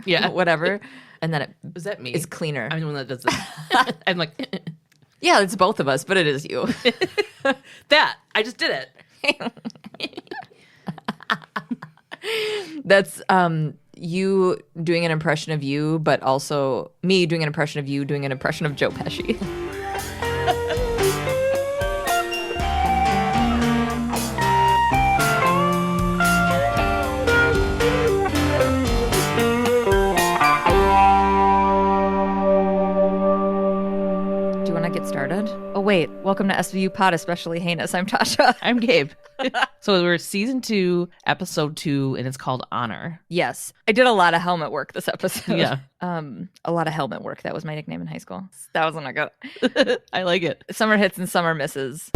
Yeah. whatever. And then it is that me? is cleaner. I'm the one that does that. I'm like, yeah, it's both of us, but it is you. that. I just did it. That's you doing an impression of you, but also me doing an impression of you doing an impression of Joe Pesci. Do you want to get started? Oh, wait. Welcome to SVupod, Especially Heinous. I'm Tasha. I'm Gabe. So we're season 2, episode 2, and it's called Honor. Yes. I did a lot of helmet work this episode. Yeah. A lot of helmet work. That was my nickname in high school. That was when I got I like it. summer hits and summer misses.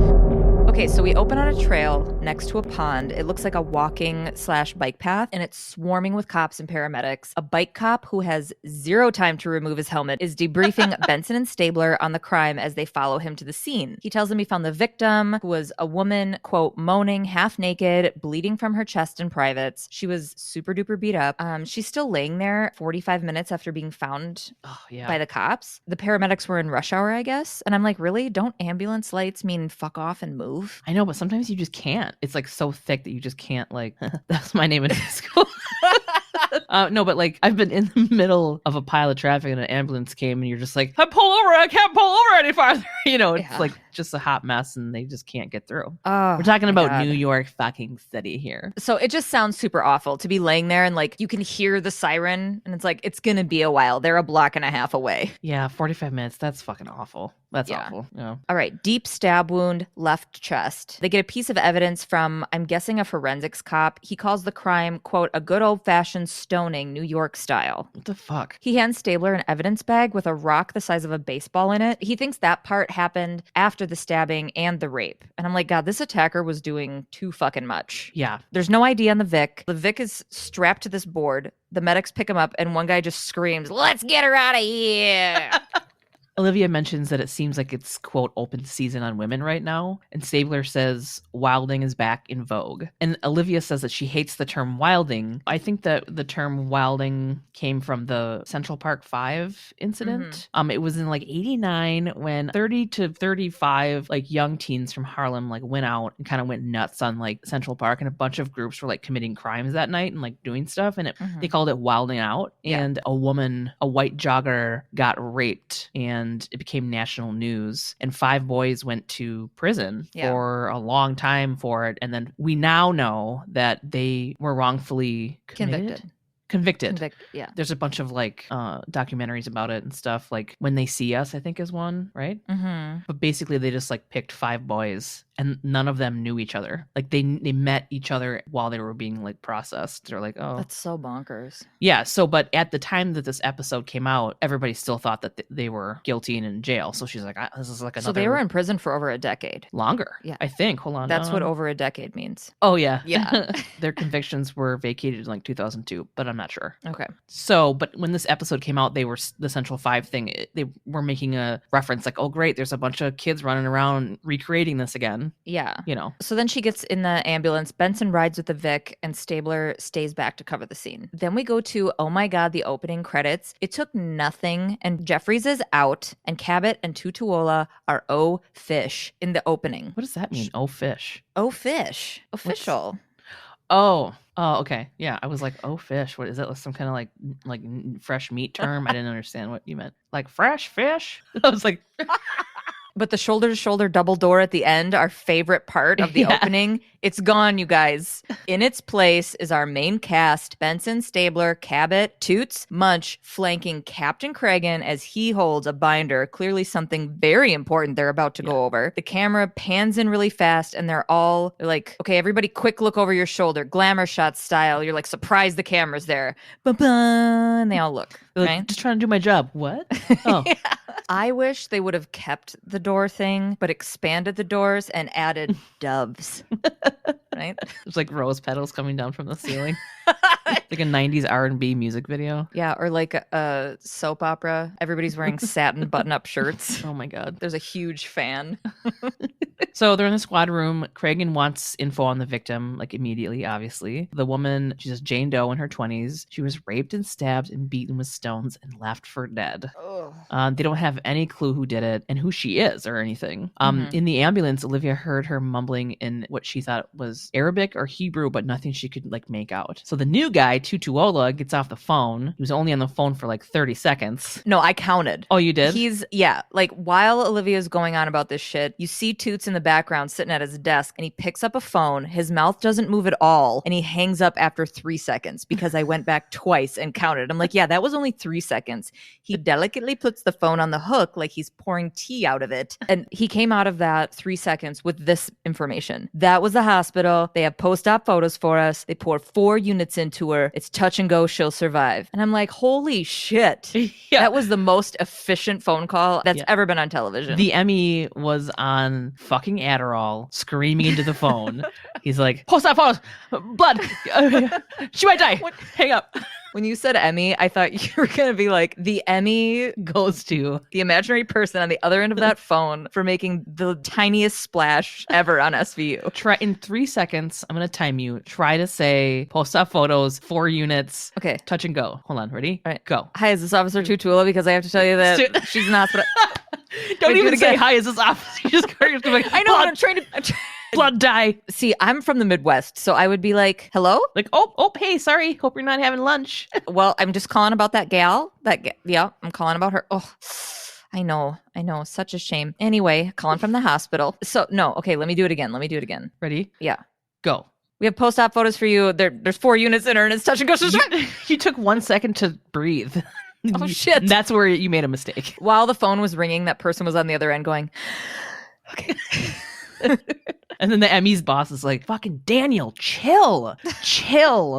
Okay, so we open on a trail next to a pond. It looks like a walking/bike path, and it's swarming with cops and paramedics. A bike cop who has zero time to remove his helmet is debriefing Benson and Stabler on the crime as they follow him to the scene. He tells them he found the victim, who was a woman, quote, moaning, half naked, bleeding from her chest and privates. She was super duper beat up. She's still laying there 45 minutes after being found by the cops. The paramedics were in rush hour, I guess. And I'm like, really? Don't ambulance lights mean fuck off and move? I know, but sometimes you just can't. It's like so thick that you just can't, like, that's my name in high school. No, but like I've been in the middle of a pile of traffic and an ambulance came and you're just like, I pull over, I can't pull over any farther. You know, it's like just a hot mess and they just can't get through. Oh, we're talking about New York fucking city here. So it just sounds super awful to be laying there and like you can hear the siren and it's like, it's going to be a while. They're a block and a half away. Yeah, 45 minutes. That's fucking awful. That's awful. Yeah. All right. Deep stab wound, left chest. They get a piece of evidence from, I'm guessing, a forensics cop. He calls the crime, quote, a good old fashioned stoning, New York style. What the fuck? He hands Stabler an evidence bag with a rock the size of a baseball in it. He thinks that part happened after the stabbing and the rape. And I'm like, God, this attacker was doing too fucking much. Yeah. There's no ID on the Vic. The Vic is strapped to this board. The medics pick him up and one guy just screams, let's get her out of here. Olivia mentions that it seems like it's, quote, open season on women right now. And Stabler says wilding is back in vogue. And Olivia says that she hates the term wilding. I think that the term wilding came from the Central Park 5 incident. Mm-hmm. It was in like 89 when 30 to 35 like young teens from Harlem like went out and kind of went nuts on like Central Park. And a bunch of groups were like committing crimes that night and like doing stuff. And they called it wilding out. Yeah. And a woman, a white jogger, got raped and it became national news and 5 boys went to prison for a long time for it. And then we now know that they were wrongfully convicted. Yeah. There's a bunch of like documentaries about it and stuff. Like When They See Us, I think is one, right? Mm-hmm. But basically they just like picked 5 boys and none of them knew each other. Like they met each other while they were being like processed. They're like, oh, that's so bonkers. Yeah. So, but at the time that this episode came out, everybody still thought that they were guilty and in jail. So she's like, this is like another. So they were in prison for over a decade. Longer. Yeah. I think. Hold on. That's what over a decade means. Oh yeah. Yeah. Their convictions were vacated in like 2002, but I'm not sure. Okay. So, but when this episode came out, they were the Central 5 thing. They were making a reference like, oh great, there's a bunch of kids running around recreating this again. Yeah. You know. So then she gets in the ambulance. Benson rides with the Vic and Stabler stays back to cover the scene. Then we go to, oh my God, the opening credits. It took nothing and Jeffries is out and Cabot and Tutuola are oh fish in the opening. What does that mean? Oh fish. Oh fish. Official. Oh, okay. Yeah. I was like, oh fish. What is that? Some kind of like fresh meat term? I didn't understand what you meant. Like fresh fish? I was like... But the shoulder-to-shoulder double door at the end, our favorite part of the opening, it's gone, you guys. In its place is our main cast, Benson, Stabler, Cabot, Toots, Munch, flanking Captain Cregan as he holds a binder, clearly something very important they're about to go over. The camera pans in really fast, and they're like, okay, everybody quick look over your shoulder, glamour shot style. You're like, surprise, the camera's there. Ba-ba, and they all look. Right? Just trying to do my job. What? Oh. Yeah. I wish they would have kept the door thing, but expanded the doors and added doves. Right? There's like rose petals coming down from the ceiling. Like a 90s R&B music video. Yeah, or like a soap opera. Everybody's wearing satin button-up shirts. Oh my God. There's a huge fan. So they're in the squad room. Cragen wants info on the victim, like immediately, obviously. The woman, she's Jane Doe in her 20s. She was raped and stabbed and beaten with stones and left for dead. They don't have any clue who did it and who she is or anything. In the ambulance, Olivia heard her mumbling in what she thought was Arabic or Hebrew, but nothing she could like make out. So the new guy, Tutuola, gets off the phone. He was only on the phone for like 30 seconds. No, I counted. Oh, you did? Like while Olivia's going on about this shit, you see Toots in the background sitting at his desk and he picks up a phone. His mouth doesn't move at all. And he hangs up after 3 seconds because I went back twice and counted. I'm like, yeah, that was only 3 seconds. He delicately puts the phone on the hook like he's pouring tea out of it. And he came out of that 3 seconds with this information. That was the hospital. They have post-op photos for us. They pour 4 units into her. It's touch and go. She'll survive. And I'm like, holy shit. Yeah. That was the most efficient phone call that's ever been on television. The Emmy was on fucking Adderall, screaming into the phone. He's like, post-op photos, blood. She might die. Hang up. When you said Emmy, I thought you were going to be like, the Emmy goes to the imaginary person on the other end of that phone for making the tiniest splash ever on SVU. Try in 3 seconds. I'm going to time you. Try to say post-op photos, 4 units. Okay. Touch and go. Hold on. Ready? All right. Go. Hi, is this Officer Tutuola? Because I have to tell you that she's in the hospital. Don't even say hi, is this officer? You just go like, I know, I'm trying to... Blood die. See, I'm from the Midwest, so I would be like, hello? Like, oh, hey, sorry. Hope you're not having lunch. Well, I'm just calling about that gal. Yeah, I'm calling about her. Oh, I know. Such a shame. Anyway, calling from the hospital. So, no, okay, let me do it again. Ready? Yeah. Go. We have post-op photos for you. There's 4 units in her, and it's touch and go. You took 1 second to breathe. Oh, shit. That's where you made a mistake. While the phone was ringing, that person was on the other end going, okay. And then the Emmy's boss is like, fucking Daniel, chill.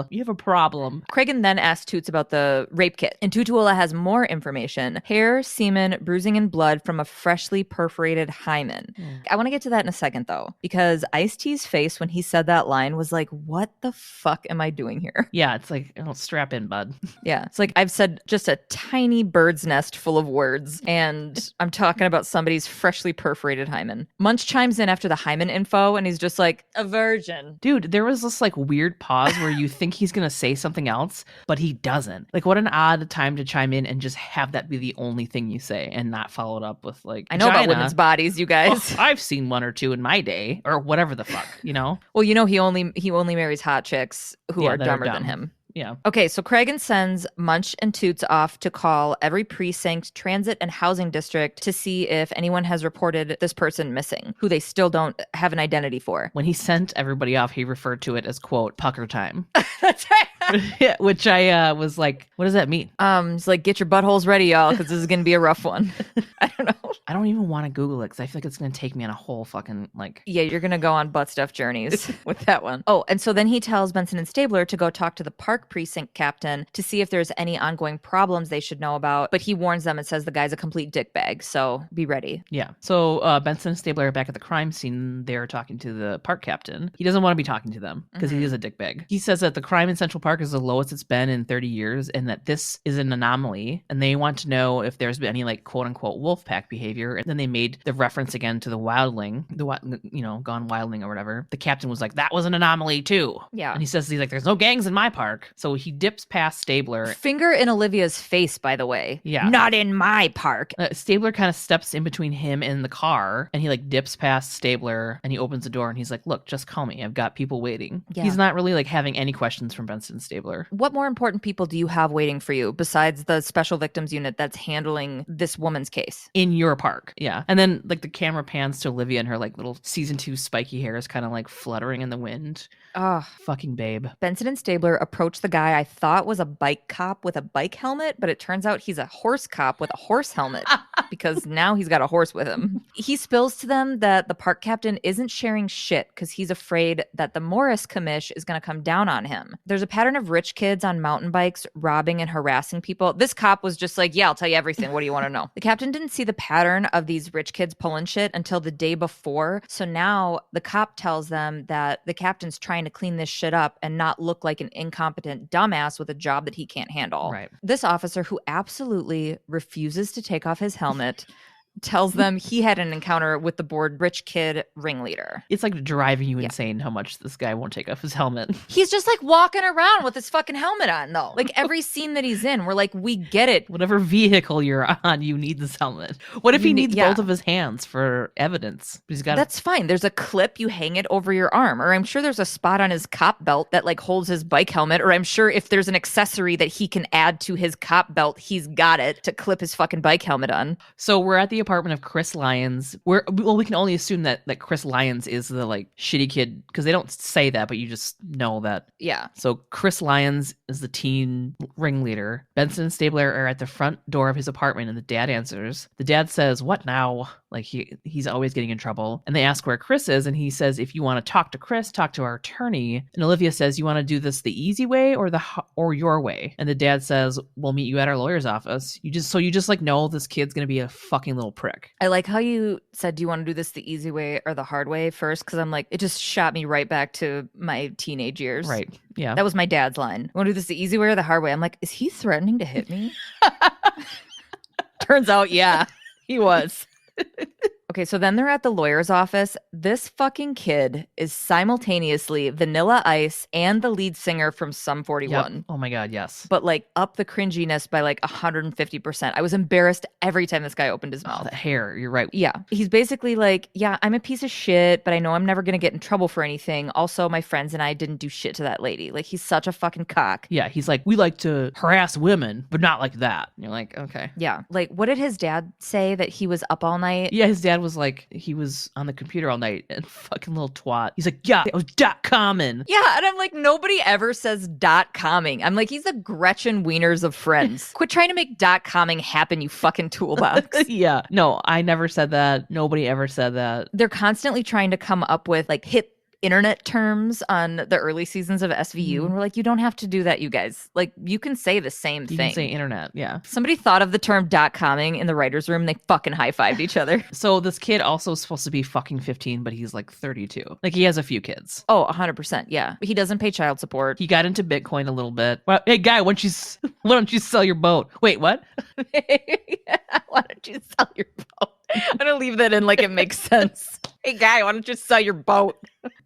You have a problem. Cragen then asks Toots about the rape kit, and Tutuola has more information. Hair, semen, bruising, and blood from a freshly perforated hymen. I want to get to that in a second, though, because Ice-T's face when he said that line was like, what the fuck am I doing here? Yeah, it's like, strap in, bud. Yeah, it's like I've said just a tiny bird's nest full of words, and I'm talking about somebody's freshly perforated hymen. Munch chimes in after the hymen info, and he's just like, a virgin. Dude, there was this like weird pause where you think he's gonna say something else, but he doesn't. Like, what an odd time to chime in and just have that be the only thing you say and not follow it up with like, I know about women's bodies, you guys. Oh, I've seen 1 or 2 in my day, or whatever the fuck, you know? Well, you know, he only marries hot chicks who are dumber than him. Yeah. Okay, so Cragen sends Munch and Toots off to call every precinct, transit, and housing district to see if anyone has reported this person missing, who they still don't have an identity for. When he sent everybody off, he referred to it as, quote, pucker time. That's right. Yeah, which I was like, what does that mean? It's like, get your buttholes ready, y'all, because this is going to be a rough one. I don't know. I don't even want to Google it because I feel like it's going to take me on a whole fucking, like... Yeah, you're going to go on butt stuff journeys with that one. Oh, and so then he tells Benson and Stabler to go talk to the park precinct captain to see if there's any ongoing problems they should know about. But he warns them and says the guy's a complete dickbag, so be ready. Yeah. So Benson and Stabler are back at the crime scene. They're talking to the park captain. He doesn't want to be talking to them because he is a dickbag. He says that the crime in Central Park is the lowest it's been in 30 years and that this is an anomaly. And they want to know if there's been any like quote unquote wolf pack behavior. And then they made the reference again to the wildling, gone wildling or whatever. The captain was like, that was an anomaly too. Yeah. And he says, he's like, there's no gangs in my park. So he dips past Stabler. Finger in Olivia's face, by the way. Yeah. Not in my park. Stabler kind of steps in between him and the car and he like dips past Stabler and he opens the door and he's like, look, just call me. I've got people waiting. Yeah. He's not really like having any questions from Benson and Stabler. What more important people do you have waiting for you besides the special victims unit that's handling this woman's case? In your park. Yeah. And then like the camera pans to Olivia and her like little season 2 spiky hair is kind of like fluttering in the wind. Oh, fucking babe. Benson and Stabler approach the guy I thought was a bike cop with a bike helmet, but it turns out he's a horse cop with a horse helmet because now he's got a horse with him. He spills to them that the park captain isn't sharing shit because he's afraid that the Morris commish is going to come down on him. There's a pattern of rich kids on mountain bikes robbing and harassing people. This cop was just like, yeah, I'll tell you everything. What do you want to know? The captain didn't see the pattern of these rich kids pulling shit until the day before. So now the cop tells them that the captain's trying to clean this shit up and not look like an incompetent dumbass with a job that he can't handle. Right. This officer, who absolutely refuses to take off his helmet, tells them he had an encounter with the bored rich kid ringleader. It's like driving you insane how much this guy won't take off his helmet. He's just like walking around with his fucking helmet on, though. Like every scene that he's in, we're like, we get it. Whatever vehicle you're on, you need this helmet. What if he needs both of his hands for evidence? He's got That's fine. There's a clip, you hang it over your arm. Or I'm sure there's a spot on his cop belt that like holds his bike helmet. Or I'm sure if there's an accessory that he can add to his cop belt, he's got it to clip his fucking bike helmet on. So we're at the apartment of Chris Lyons. We can only assume that Chris Lyons is the like shitty kid, because they don't say that, but you just know that. Yeah. So Chris Lyons is the teen ringleader. Benson and Stabler are at the front door of his apartment, and the dad answers. The dad says, "What now?" Like he's always getting in trouble. And they ask where Chris is, and he says, "If you want to talk to Chris, talk to our attorney." And Olivia says, "You want to do this the easy way or your way?" And the dad says, "We'll meet you at our lawyer's office." You just like know this kid's gonna be a fucking little prick. I like how you said, "Do you want to do this the easy way or the hard way?" first, because I'm like, it just shot me right back to my teenage years. Right. Yeah. That was my dad's line. "You want to do this the easy way or the hard way?" I'm like, is he threatening to hit me? Turns out, yeah, he was. Okay, so then they're at the lawyer's office. This fucking kid is simultaneously Vanilla Ice and the lead singer from Sum 41. Yep. Oh my God, yes. But like up the cringiness by like 150%. I was embarrassed every time this guy opened his mouth. Oh, the hair, you're right. Yeah. He's basically like, "Yeah, I'm a piece of shit, but I know I'm never going to get in trouble for anything. Also, my friends and I didn't do shit to that lady." Like, he's such a fucking cock. Yeah, he's like, "We like to harass women, but not like that." And you're like, okay. Yeah. Like, what did his dad say? That he was up all night? Yeah, his dad was like, he was on the computer all night, and fucking little twat. He's like, "Yeah, it was .comming." Yeah, and I'm like, nobody ever says .comming. I'm like, he's the Gretchen Wieners of Friends. Quit trying to make .comming happen, you fucking toolbox. Yeah. No, I never said that. Nobody ever said that. They're constantly trying to come up with like hip internet terms on the early seasons of SVU, and we're like, you don't have to do that, you guys. Like, you can say the same thing. You can say internet, yeah. Somebody thought of the term .comming in the writer's room. They fucking high-fived each other. So this kid also is supposed to be fucking 15, but he's like 32. Like, he has a few kids. Oh, 100%, yeah. He doesn't pay child support. He got into Bitcoin a little bit. Well, hey, guy, why don't you sell your boat? Wait, what? Why don't you sell your boat? I'm gonna leave that in like it makes sense. Hey, guy, why don't you sell your boat?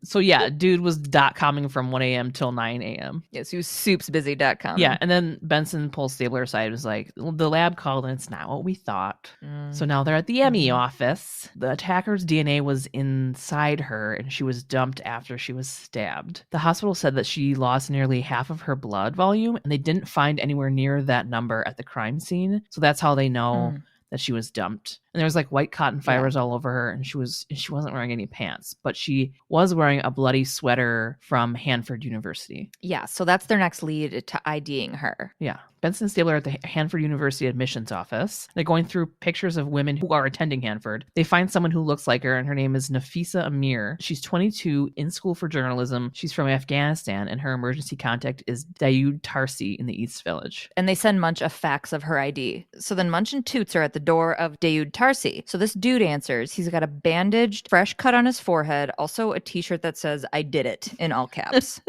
So yeah, dude was .comming from 1 a.m. till 9 a.m. Yes, he was soupsbusy.com. Yeah, and then Benson pulls Stabler aside and was like, "The lab called and it's not what we thought." So now they're at the Emmy office. The attacker's DNA was inside her, and she was dumped after she was stabbed. The hospital said that she lost nearly half of her blood volume, and they didn't find anywhere near that number at the crime scene. So that's how they know that she was dumped. And there was like white cotton fibers all over her, and she wasn't wearing any pants, but she was wearing a bloody sweater from Hanford University. Yeah, so that's their next lead to IDing her. Yeah. Benson and Stabler at the Hanford University admissions office. They're going through pictures of women who are attending Hanford. They find someone who looks like her, and her name is Nafisa Amir. She's 22, in school for journalism. She's from Afghanistan, and her emergency contact is Dayoud Tarsi in the East Village. And they send Munch a fax of her ID. So then Munch and Toots are at the door of Dayoud Tarsi. So this dude answers. He's got a bandaged, fresh cut on his forehead, also a t-shirt that says, "I did it," in all caps.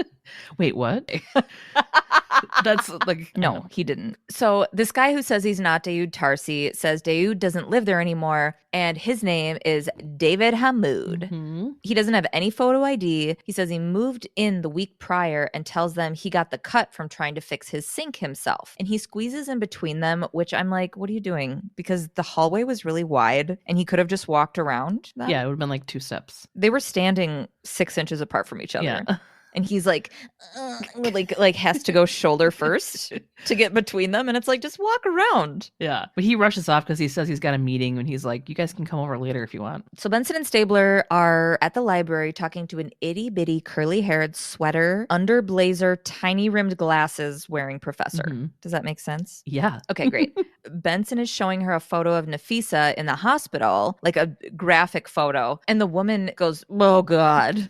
Wait, what? That's like... No, he didn't. So this guy who says he's not Dayoud Tarsi says Dayoud doesn't live there anymore, and his name is David Hamoud. He doesn't have any photo ID. He says he moved in the week prior and tells them he got the cut from trying to fix his sink himself. And he squeezes in between them, which I'm like, what are you doing? Because the hallway was really wide, and he could have just walked around them. Yeah, it would have been like 2 steps. They were standing 6 inches apart from each other. Yeah. And he's like has to go shoulder first to get between them. And it's like, just walk around. Yeah. But he rushes off because he says he's got a meeting, and he's like, "You guys can come over later if you want." So Benson and Stabler are at the library talking to an itty bitty curly haired sweater, under blazer, tiny rimmed glasses wearing professor. Does that make sense? Yeah. Okay, great. Benson is showing her a photo of Nafisa in the hospital, like a graphic photo. And the woman goes, "Oh God."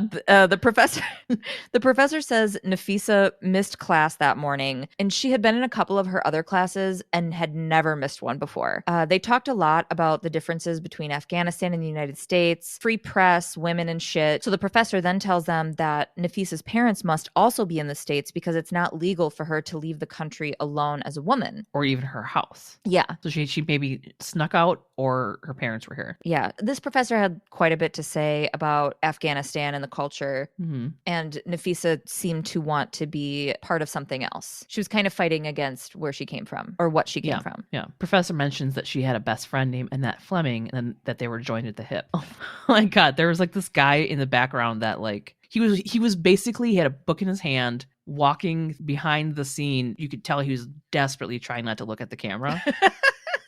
The professor says Nafisa missed class that morning, and she had been in a couple of her other classes and had never missed one before. They talked a lot about the differences between Afghanistan and the United States, free press, women and shit. So the professor then tells them that Nafisa's parents must also be in the States because it's not legal for her to leave the country alone as a woman. Or even her house. Yeah. So she maybe snuck out or her parents were here. Yeah. This professor had quite a bit to say about Afghanistan and the culture. Mm-hmm. And Nafisa seemed to want to be part of something else. She was kind of fighting against where she came from or what she came from. Yeah. Professor mentions that she had a best friend named Annette Fleming and that they were joined at the hip. Oh my God. There was like this guy in the background that like, he was basically, he had a book in his hand, walking behind the scene. You could tell he was desperately trying not to look at the camera.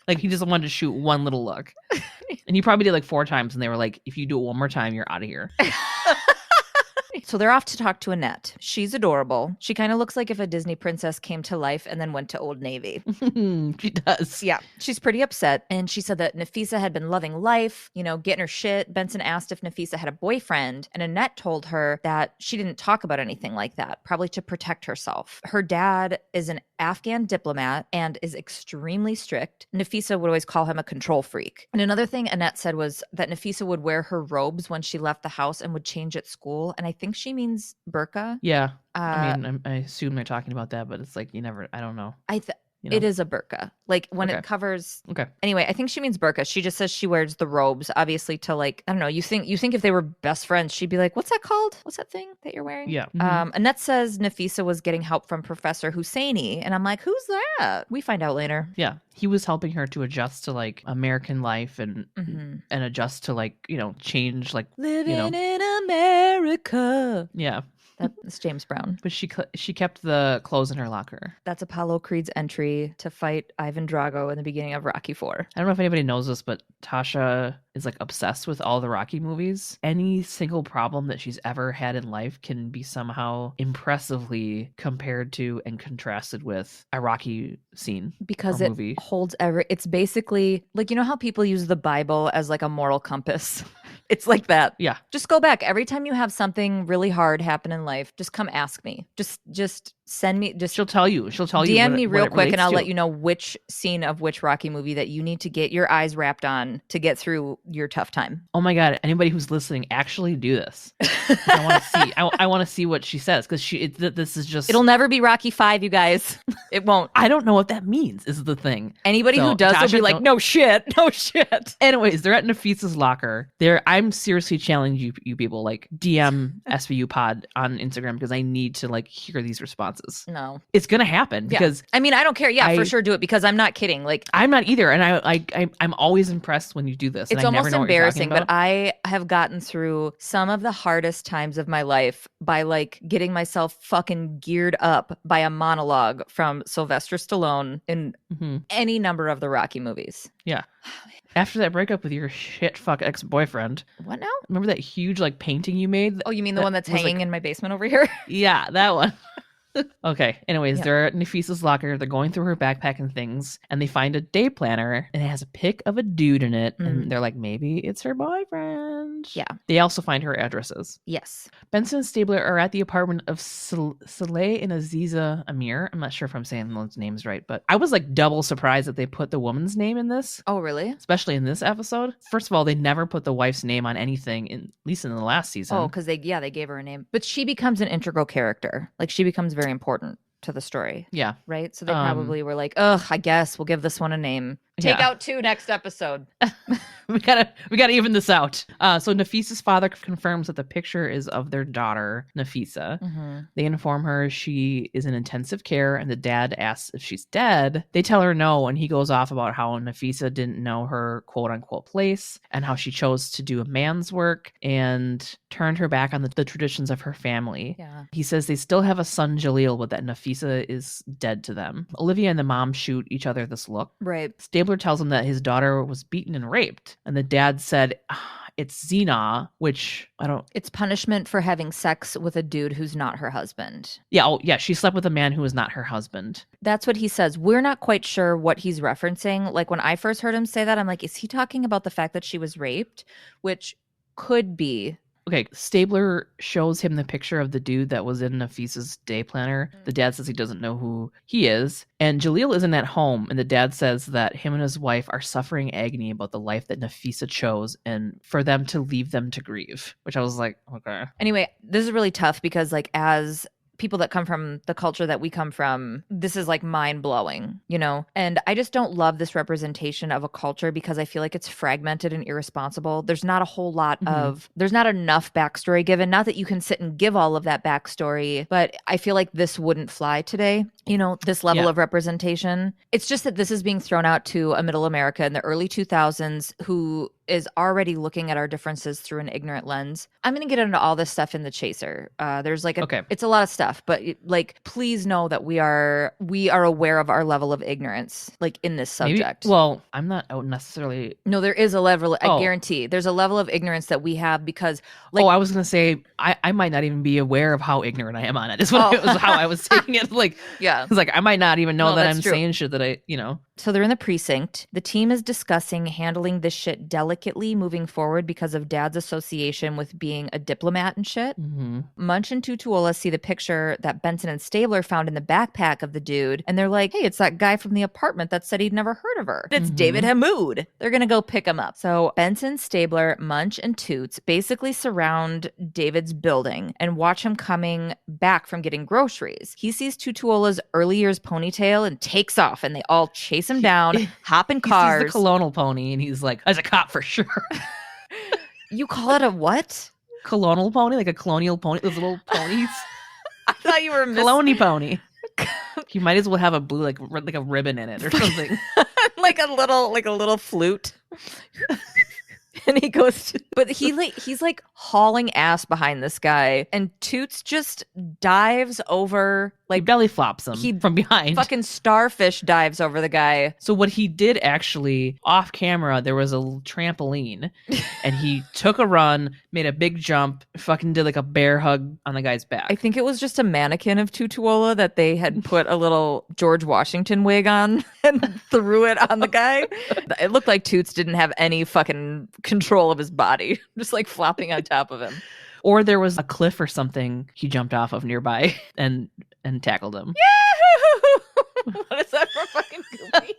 Like he just wanted to shoot one little look. And he probably did like 4 times and they were like, if you do it one more time, you're out of here. So they're off to talk to Annette. She's adorable. She kind of looks like if a Disney princess came to life and then went to Old Navy. She does. Yeah. She's pretty upset. And she said that Nafisa had been loving life, you know, getting her shit. Benson asked if Nafisa had a boyfriend. And Annette told her that she didn't talk about anything like that, probably to protect herself. Her dad is an Afghan diplomat and is extremely strict. Nafisa would always call him a control freak. And another thing Annette said was that Nafisa would wear her robes when she left the house and would change at school. And I think she means burqa. Yeah. I mean, I assume they're talking about that, but it's like you never, I don't know. You know? It is a burqa. Like when it covers. Okay. Anyway, I think she means burqa. She just says she wears the robes, obviously, to like, I don't know. You think if they were best friends, she'd be like, what's that called? What's that thing that you're wearing? Yeah. Mm-hmm. Annette says Nafisa was getting help from Professor Husseini. And I'm like, who's that? We find out later. Yeah. He was helping her to adjust to like American life and adjust to like, you know, change like living in America. Yeah. That's James Brown. But she kept the clothes in her locker. That's Apollo Creed's entry to fight Ivan Drago in the beginning of Rocky IV. I don't know if anybody knows this, but Tasha is like obsessed with all the Rocky movies. Any single problem that she's ever had in life can be somehow impressively compared to and contrasted with a Rocky scene. Because it holds it's basically like, you know how people use the Bible as like a moral compass? It's like that. Yeah. Just go back. Every time you have something really hard happen in life, just come ask me. Just send me. She'll tell you. DM me real quick and I'll let you know which scene of which Rocky movie that you need to get your eyes wrapped on to get through your tough time. Oh my God. Anybody who's listening, actually do this. I want to see. I want to see what she says because this is just. It'll never be Rocky V, you guys. It won't. I don't know what that means is the thing. Anybody who does Tasha will be like, no shit. Anyways, they're at Nafisa's locker. I'm seriously challenging you people, like DM svupod on Instagram because I need to like hear these responses. No. It's going to happen because. I mean, I don't care. Yeah, for sure do it because I'm not kidding. Like I'm not either. And I'm always impressed when you do this. It's almost embarrassing, but I have gotten through some of the hardest times of my life by like getting myself fucking geared up by a monologue from Sylvester Stallone in any number of the Rocky movies. Yeah. After that breakup with your shit fuck ex-boyfriend. What now? Remember that huge like painting you made? Oh, you mean the one that's hanging in my basement over here? Yeah, that one. Okay. Anyways, they're at Nafisa's locker. They're going through her backpack and things, and they find a day planner, and it has a pic of a dude in it, and they're like, maybe it's her boyfriend. Yeah. They also find her addresses. Yes. Benson and Stabler are at the apartment of Saleh and Aziza Amir. I'm not sure if I'm saying those names right, but I was like double surprised that they put the woman's name in this. Oh, really? Especially in this episode. First of all, they never put the wife's name on anything, at least in the last season. Oh, because they gave her a name. But she becomes an integral character. Like she becomes very important to the story. Yeah. Right? So they probably were like, ugh, I guess we'll give this one a name. Take out 2 next episode. we gotta even this out. So Nafisa's father confirms that the picture is of their daughter, Nafisa. They inform her she is in intensive care, and the dad asks if she's dead. They tell her no, and he goes off about how Nafisa didn't know her quote unquote place, and how she chose to do a man's work and turned her back on the traditions of her family. Yeah. He says they still have a son, Jaleel, but that Nafisa is dead to them. Olivia and the mom shoot each other this look. Right. Stabler tells him that his daughter was beaten and raped. And the dad said, it's zina, which I don't... It's punishment for having sex with a dude who's not her husband. Yeah, she slept with a man who was not her husband. That's what he says. We're not quite sure what he's referencing. Like when I first heard him say that, I'm like, is he talking about the fact that she was raped? Which could be... Okay, Stabler shows him the picture of the dude that was in Nafisa's day planner. The dad says he doesn't know who he is. And Jaleel isn't at home, and the dad says that him and his wife are suffering agony about the life that Nafisa chose and for them to leave them to grieve, which I was like, okay. Anyway, this is really tough because like as people that come from the culture that we come from, this is like mind blowing, you know? And I just don't love this representation of a culture because I feel like it's fragmented and irresponsible. There's not a whole lot there's not enough backstory given. Not that you can sit and give all of that backstory, but I feel like this wouldn't fly today, you know, this level of representation. It's just that this is being thrown out to a middle America in the early 2000s who is already looking at our differences through an ignorant lens. I'm going to get into all this stuff in the chaser. There's like it's a lot of stuff, but like, please know that we are aware of our level of ignorance, like in this subject. Well, I'm not necessarily. No, there is a level. I guarantee there's a level of ignorance that we have because. Like, I was going to say I might not even be aware of how ignorant I am on it. Is what it was how I was taking it. Like, it's like I might not even know that I'm saying shit that I, you know. So they're in the precinct. The team is discussing handling this shit delicately moving forward because of Dad's association with being a diplomat and shit. Munch and Tutuola see the picture that Benson and Stabler found in the backpack of the dude, and they're like, hey, it's that guy from the apartment that said he'd never heard of her. It's David Hamoud. They're going to go pick him up. So Benson, Stabler, Munch, and Toots basically surround David's building and watch him coming back from getting groceries. He sees Tutuola's early years ponytail and takes off, and they all chase him down, hop in cars. He sees the colonial pony, and he's like, as a cop for sure. You call it a what? Colonial pony? Like a colonial pony? Those little ponies? I thought you were Colony pony. You might as well have a blue, like a ribbon in it or something. like a little flute. And he goes but he's like hauling ass behind this guy, and Toots just dives over, like he belly flops him from behind. Fucking starfish dives over the guy. So what he did actually, off camera, there was a trampoline, and he took a run, made a big jump, fucking did like a bear hug on the guy's back. I think it was just a mannequin of Tutuola that they had put a little George Washington wig on and threw it on the guy. It looked like Toots didn't have any fucking control of his body, just like flopping on top of him. Or there was a cliff or something he jumped off of nearby and tackled him. Yahoo! What is that for fucking Goofy?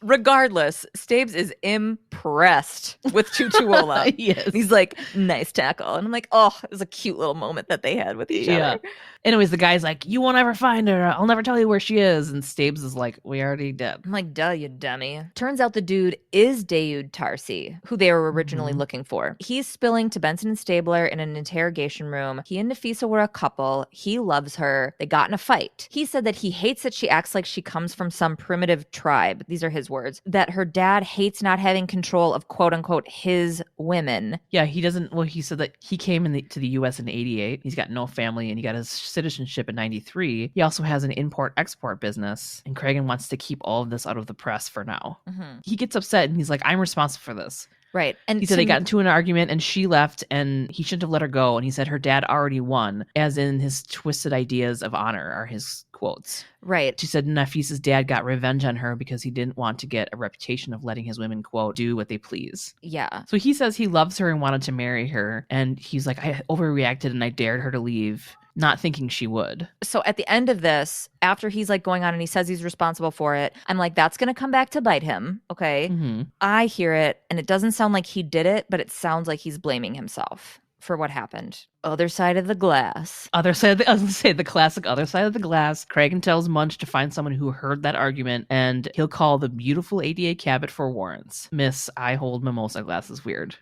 Regardless, Stabes is impressed with Tutuola. Yes. He's like, nice tackle. And I'm like, oh, it was a cute little moment that they had with each other. Anyways, the guy's like, you won't ever find her. I'll never tell you where she is. And Stabes is like, we already did. I'm like, duh, you dummy. Turns out the dude is Daoud Tarsi, who they were originally looking for. He's spilling to Benson and Stabler in an interrogation room. He and Nafisa were a couple. He loves her. They got in a fight. He said that he hates that she acts like she comes from some primitive tribe. These are his words. That her dad hates not having control of quote unquote his women. Yeah, he doesn't. Well, he said that he came to the U.S. in '88. He's got no family, and he got his citizenship in '93. He also has an import-export business, and Cragen wants to keep all of this out of the press for now. He gets upset, and he's like, I'm responsible for this. Right. And he said they got into an argument and she left and he shouldn't have let her go. And he said her dad already won, as in his twisted ideas of honor are his quotes. Right. She said Nafisa's dad got revenge on her because he didn't want to get a reputation of letting his women, quote, do what they please. Yeah. So he says he loves her and wanted to marry her. And he's like, I overreacted and I dared her to leave, not thinking she would. So at the end of this, after he's like going on and he says he's responsible for it, I'm like, that's going to come back to bite him. Okay. I hear it and it doesn't sound like he did it, but it sounds like he's blaming himself for what happened. Other side of the glass. I was going to say the classic other side of the glass. Cragen tells Munch to find someone who heard that argument and he'll call the beautiful ADA Cabot for warrants. Miss, I hold mimosa glasses weird.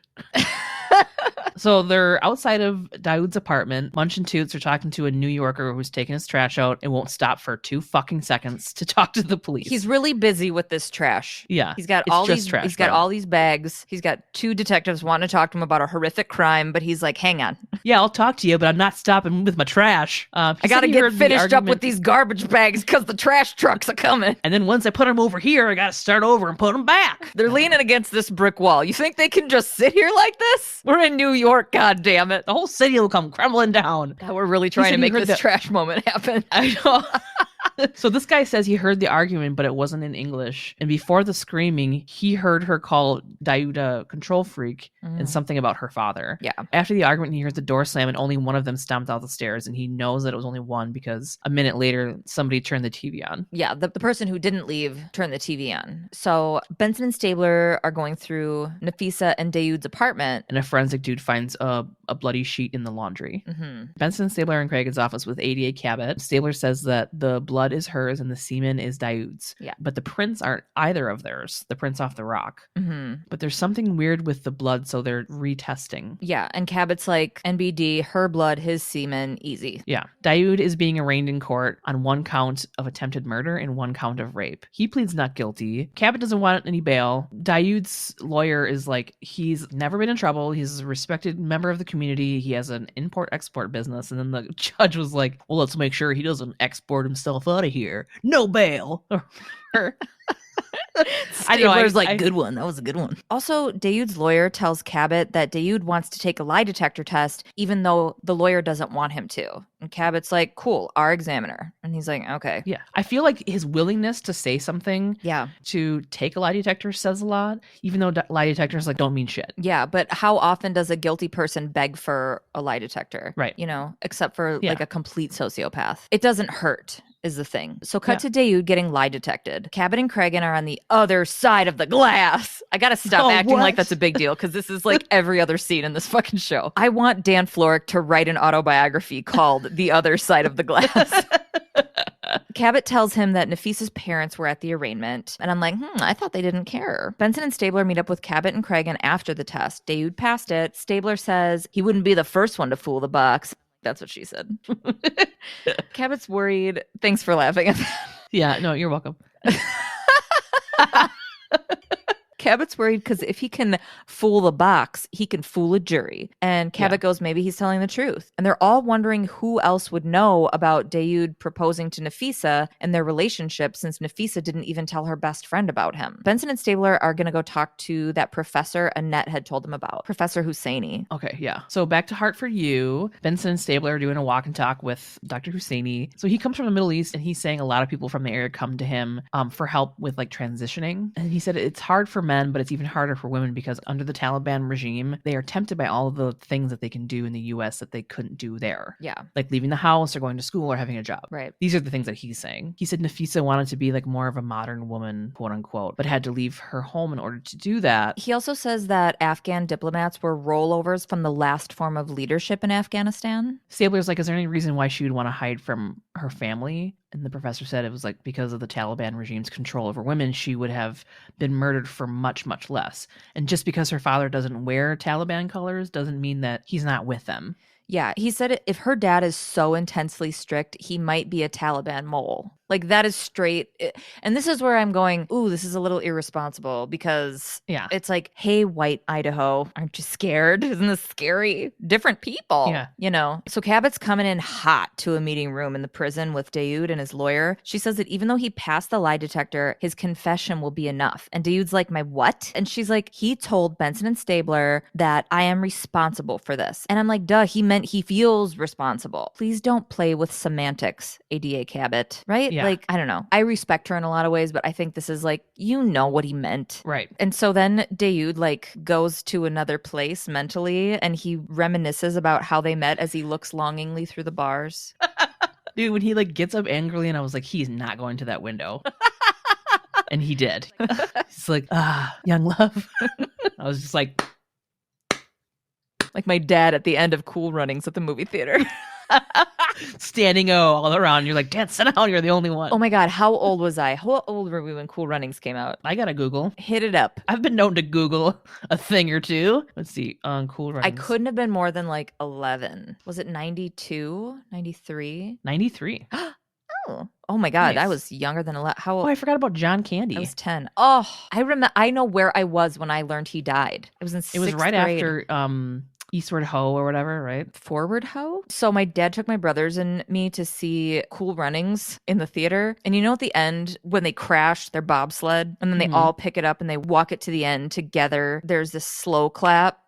So they're outside of Daoud's apartment. Munch and Toots are talking to a New Yorker who's taking his trash out and won't stop for 2 fucking seconds to talk to the police. He's really busy with this trash. Yeah. He's got all these trash, he's got all these bags. He's got 2 detectives wanting to talk to him about a horrific crime, but he's like, hang on. Yeah, I'll talk to you, but I'm not stopping with my trash. I got to get finished up with these garbage bags because the trash trucks are coming. And then once I put them over here, I got to start over and put them back. They're leaning against this brick wall. You think they can just sit here like this? We're in New York, goddammit. The whole city will come crumbling down. God, we're really trying to make this trash moment happen. I know. So this guy says he heard the argument, but it wasn't in English. And before the screaming, he heard her call Dayoud a control freak and something about her father. Yeah. After the argument, he hears the door slam and only one of them stomped out the stairs. And he knows that it was only one because a minute later, somebody turned the TV on. Yeah, the person who didn't leave turned the TV on. So Benson and Stabler are going through Nafisa and Dayoud's apartment. And a forensic dude finds a bloody sheet in the laundry. Benson and Stabler are in Cragen's office with ADA Cabot. Stabler says that the blood is hers and the semen is Dayoud's. Yeah. But the prints aren't either of theirs. The prints off the rock. But there's something weird with the blood, so they're retesting. Yeah, and Cabot's like, NBD, her blood, his semen, easy. Yeah. Dayoud is being arraigned in court on one count of attempted murder and one count of rape. He pleads not guilty. Cabot doesn't want any bail. Dayoud's lawyer is like, he's never been in trouble. He's a respected member of the community. He has an import-export business. And then the judge was like, well, let's make sure he doesn't export himself out of here. No bail. Stabler's good one. That was a good one. Also, Dayoud's lawyer tells Cabot that Dayoud wants to take a lie detector test, even though the lawyer doesn't want him to. And Cabot's like, cool, our examiner. And he's like, okay. Yeah. I feel like his willingness to say something to take a lie detector says a lot, even though lie detectors don't mean shit. Yeah, but how often does a guilty person beg for a lie detector? Right. You know, except for a complete sociopath. It doesn't hurt. Is the thing. So cut to Dayoud getting lie detected. Cabot and Cragen are on the other side of the glass. I gotta stop acting like that's a big deal because this is like every other scene in this fucking show. I want Dan Florek to write an autobiography called The Other Side of the Glass. Cabot tells him that Nafisa's parents were at the arraignment. And I'm like, I thought they didn't care. Benson and Stabler meet up with Cabot and Cragen after the test. Dayoud passed it. Stabler says he wouldn't be the first one to fool the box. That's what she said. Cabot's worried. Thanks for laughing at that. Yeah, no, you're welcome. Cabot's worried because if he can fool the box, he can fool a jury. And Cabot goes, maybe he's telling the truth. And they're all wondering who else would know about Dayoud proposing to Nafisa and their relationship since Nafisa didn't even tell her best friend about him. Benson and Stabler are going to go talk to that professor Annette had told them about, Professor Husseini. Okay, yeah. So back to Heart for You. Benson and Stabler are doing a walk and talk with Dr. Husseini. So he comes from the Middle East and he's saying a lot of people from the area come to him for help with transitioning. And he said it's hard for men, but it's even harder for women because under the Taliban regime, they are tempted by all of the things that they can do in the US that they couldn't do there. Yeah. Like leaving the house or going to school or having a job. Right. These are the things that he's saying. He said Nafisa wanted to be more of a modern woman, quote unquote, but had to leave her home in order to do that. He also says that Afghan diplomats were rollovers from the last form of leadership in Afghanistan. Stabler's like, is there any reason why she would want to hide from her family? And the professor said it was because of the Taliban regime's control over women, she would have been murdered for much, much less. And just because her father doesn't wear Taliban colors doesn't mean that he's not with them. Yeah, he said if her dad is so intensely strict, he might be a Taliban mole. That is straight. And this is where I'm going, ooh, this is a little irresponsible because it's like, hey, white Idaho, aren't you scared? Isn't this scary? Different people, So Cabot's coming in hot to a meeting room in the prison with Dayoud and his lawyer. She says that even though he passed the lie detector, his confession will be enough. And Dayoud's like, my what? And she's like, he told Benson and Stabler that I am responsible for this. And I'm like, duh, he meant he feels responsible. Please don't play with semantics, ADA Cabot, right? Yeah. I don't know. I respect her in a lot of ways, but I think this is what he meant. Right. And so then Dayoud goes to another place mentally and he reminisces about how they met as he looks longingly through the bars. Dude, when he gets up angrily and I was like, he's not going to that window. And he did. He's like, young love. I was just like my dad at the end of Cool Runnings at the movie theater. Standing all around. You're like, Dad, sit down. You're the only one. Oh my God. How old was I? How old were we when Cool Runnings came out? I gotta Google. Hit it up. I've been known to Google a thing or two. Let's see. On Cool Runnings. I couldn't have been more than 11. Was it 92? 93? 93. Oh my God. Nice. I was younger than 11. How old? Oh, I forgot about John Candy. I was 10. Oh, I know where I was when I learned he died. It was in 6th grade. It was right after Eastward Ho or whatever, right? Forward Ho? So my dad took my brothers and me to see Cool Runnings in the theater. And at the end, when they crash their bobsled and then they all pick it up and they walk it to the end together, there's this slow clap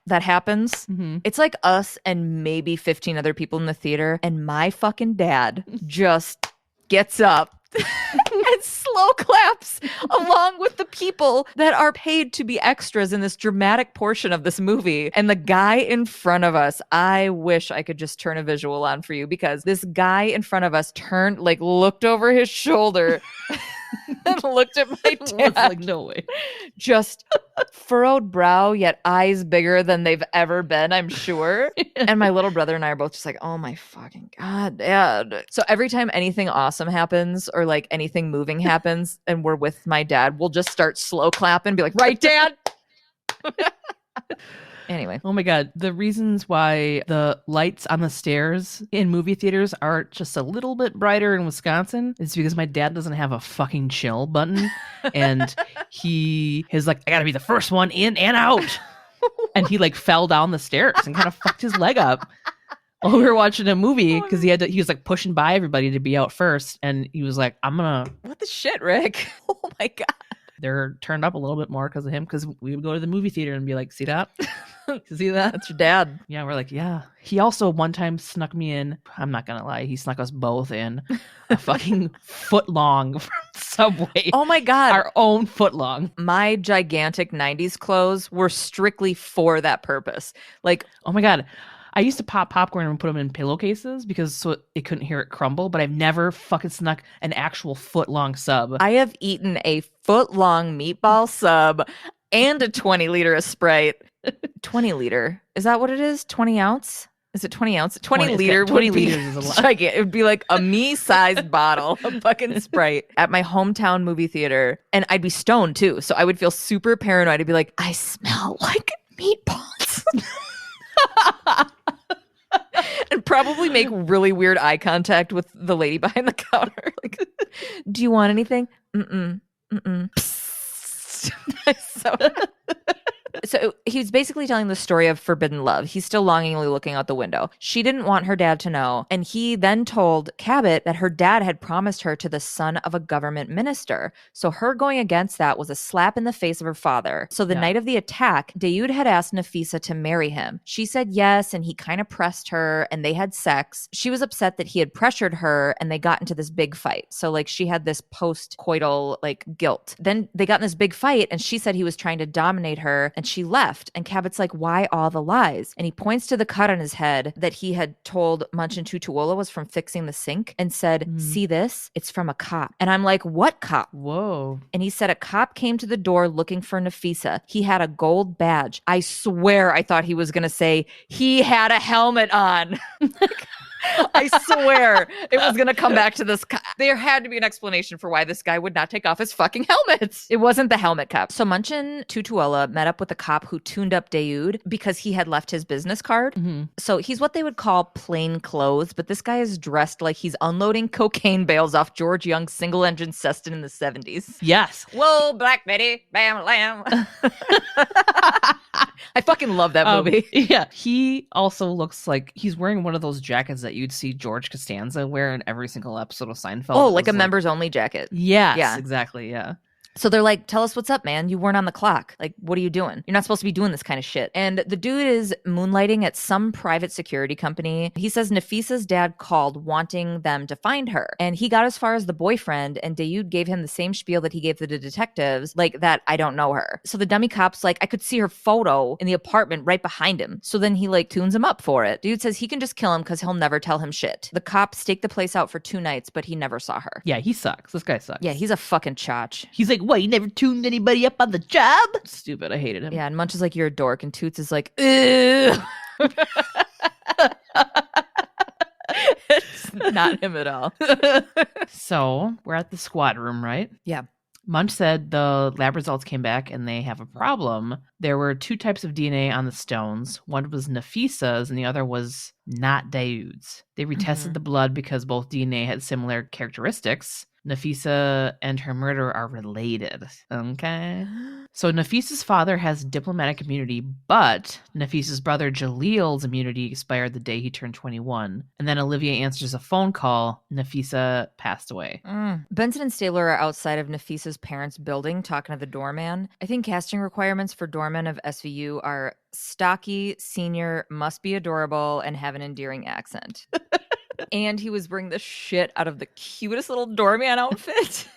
that happens. It's like us and maybe 15 other people in the theater. And my fucking dad just gets up and slow claps along with the people that are paid to be extras in this dramatic portion of this movie. And the guy in front of us, I wish I could just turn a visual on for you, because this guy in front of us turned, like, looked over his shoulder and looked at my dad. Like, no way. Just furrowed brow, yet eyes bigger than they've ever been, I'm sure. And my little brother and I are both just like, oh my fucking God, Dad. So every time anything awesome happens or like anything moving happens and we're with my dad, we'll just start slow clapping, be like, right, Dad? Anyway. Oh my God. The reasons why the lights on the stairs in movie theaters are just a little bit brighter in Wisconsin is because my dad doesn't have a fucking chill button. And he is like, I gotta be the first one in and out. And he like fell down the stairs and kind of fucked his leg up while we were watching a movie, because he was like pushing by everybody to be out first. And he was like, what the shit, Rick? Oh my God. They're turned up a little bit more because of him, because we would go to the movie theater and be like, see that? See that? That's your dad. Yeah, we're like, yeah. He also one time snuck me in. I'm not going to lie. He snuck us both in a fucking foot long from Subway. Oh my God. Our own foot long. My gigantic 90s clothes were strictly for that purpose. Like, oh my God. I used to pop popcorn and put them in pillowcases because so it couldn't hear it crumble, but I've never fucking snuck an actual foot-long sub. I have eaten a foot-long meatball sub and a 20-liter of Sprite. 20-liter. Is that what it is? 20 ounce? Is it 20 ounce? 20 liter. 20 liters is a lot. Gigantic. It would be like a me-sized bottle of fucking Sprite at my hometown movie theater. And I'd be stoned too. So I would feel super paranoid. I'd be like, I smell like meatballs. And probably make really weird eye contact with the lady behind the counter. Like, do you want anything? Mm-mm. So he was basically telling the story of forbidden love. He's still longingly looking out the window. She didn't want her dad to know. And he then told Cabot that her dad had promised her to the son of a government minister. So her going against that was a slap in the face of her father. So the night of the attack, Dayoud had asked Nafisa to marry him. She said yes, and he kind of pressed her, and they had sex. She was upset that he had pressured her, and they got into this big fight. So like she had this post-coital like guilt. Then they got in this big fight, and she said he was trying to dominate her, and she left. And Cabot's like, why all the lies? And he points to the cut on his head that he had told Munchin Tutuola was from fixing the sink, and said, see this? It's from a cop. And I'm like, what cop? Whoa. And he said a cop came to the door looking for Nafisa. He had a gold badge. I swear I thought he was going to say he had a helmet on. I swear it was going to come back to this. There had to be an explanation for why this guy would not take off his fucking helmet. It wasn't the helmet cop. So Munchin Tutuola met up with a cop who tuned up Dayoud because he had left his business card. Mm-hmm. So he's what they would call plain clothes, but this guy is dressed like he's unloading cocaine bales off George Young's single-engine Cessna in the 70s. Yes. Whoa, Black Betty, bam, lamb. I fucking love that movie. Yeah. He also looks like he's wearing one of those jackets that you'd see George Costanza wear in every single episode of Seinfeld. Oh, like a members only jacket. Yes, yeah, exactly. Yeah. So they're like, tell us what's up, man. You weren't on the clock. Like, what are you doing? You're not supposed to be doing this kind of shit. And the dude is moonlighting at some private security company. He says Nafisa's dad called wanting them to find her. And he got as far as the boyfriend, and Dayoud gave him the same spiel that he gave the detectives, like that I don't know her. So the dummy cop's like, I could see her photo in the apartment right behind him. So then he like tunes him up for it. Dude says he can just kill him because he'll never tell him shit. The cop staked the place out for 2 nights, but he never saw her. Yeah, he sucks. This guy sucks. Yeah, he's a fucking chotch. He's like, what, you never tuned anybody up on the job? Stupid. I hated him. Yeah, and Munch is like, you're a dork. And Toots is like, ew. It's not him at all. So we're at the squad room, right? Yeah. Munch said the lab results came back and they have a problem. There were 2 types of DNA on the stones. One was Nafisa's and the other was not Dayoud's. They retested the blood because both DNA had similar characteristics. Nafisa and her murderer are related. Okay. So Nafisa's father has diplomatic immunity, but Nafisa's brother Jalil's immunity expired the day he turned 21. And then Olivia answers a phone call. Nafisa passed away. Benson and Stabler are outside of Nafisa's parents' building talking to the doorman. I think casting requirements for doormen of SVU are stocky, senior, must be adorable, and have an endearing accent. And he was wearing the shit out of the cutest little doorman outfit.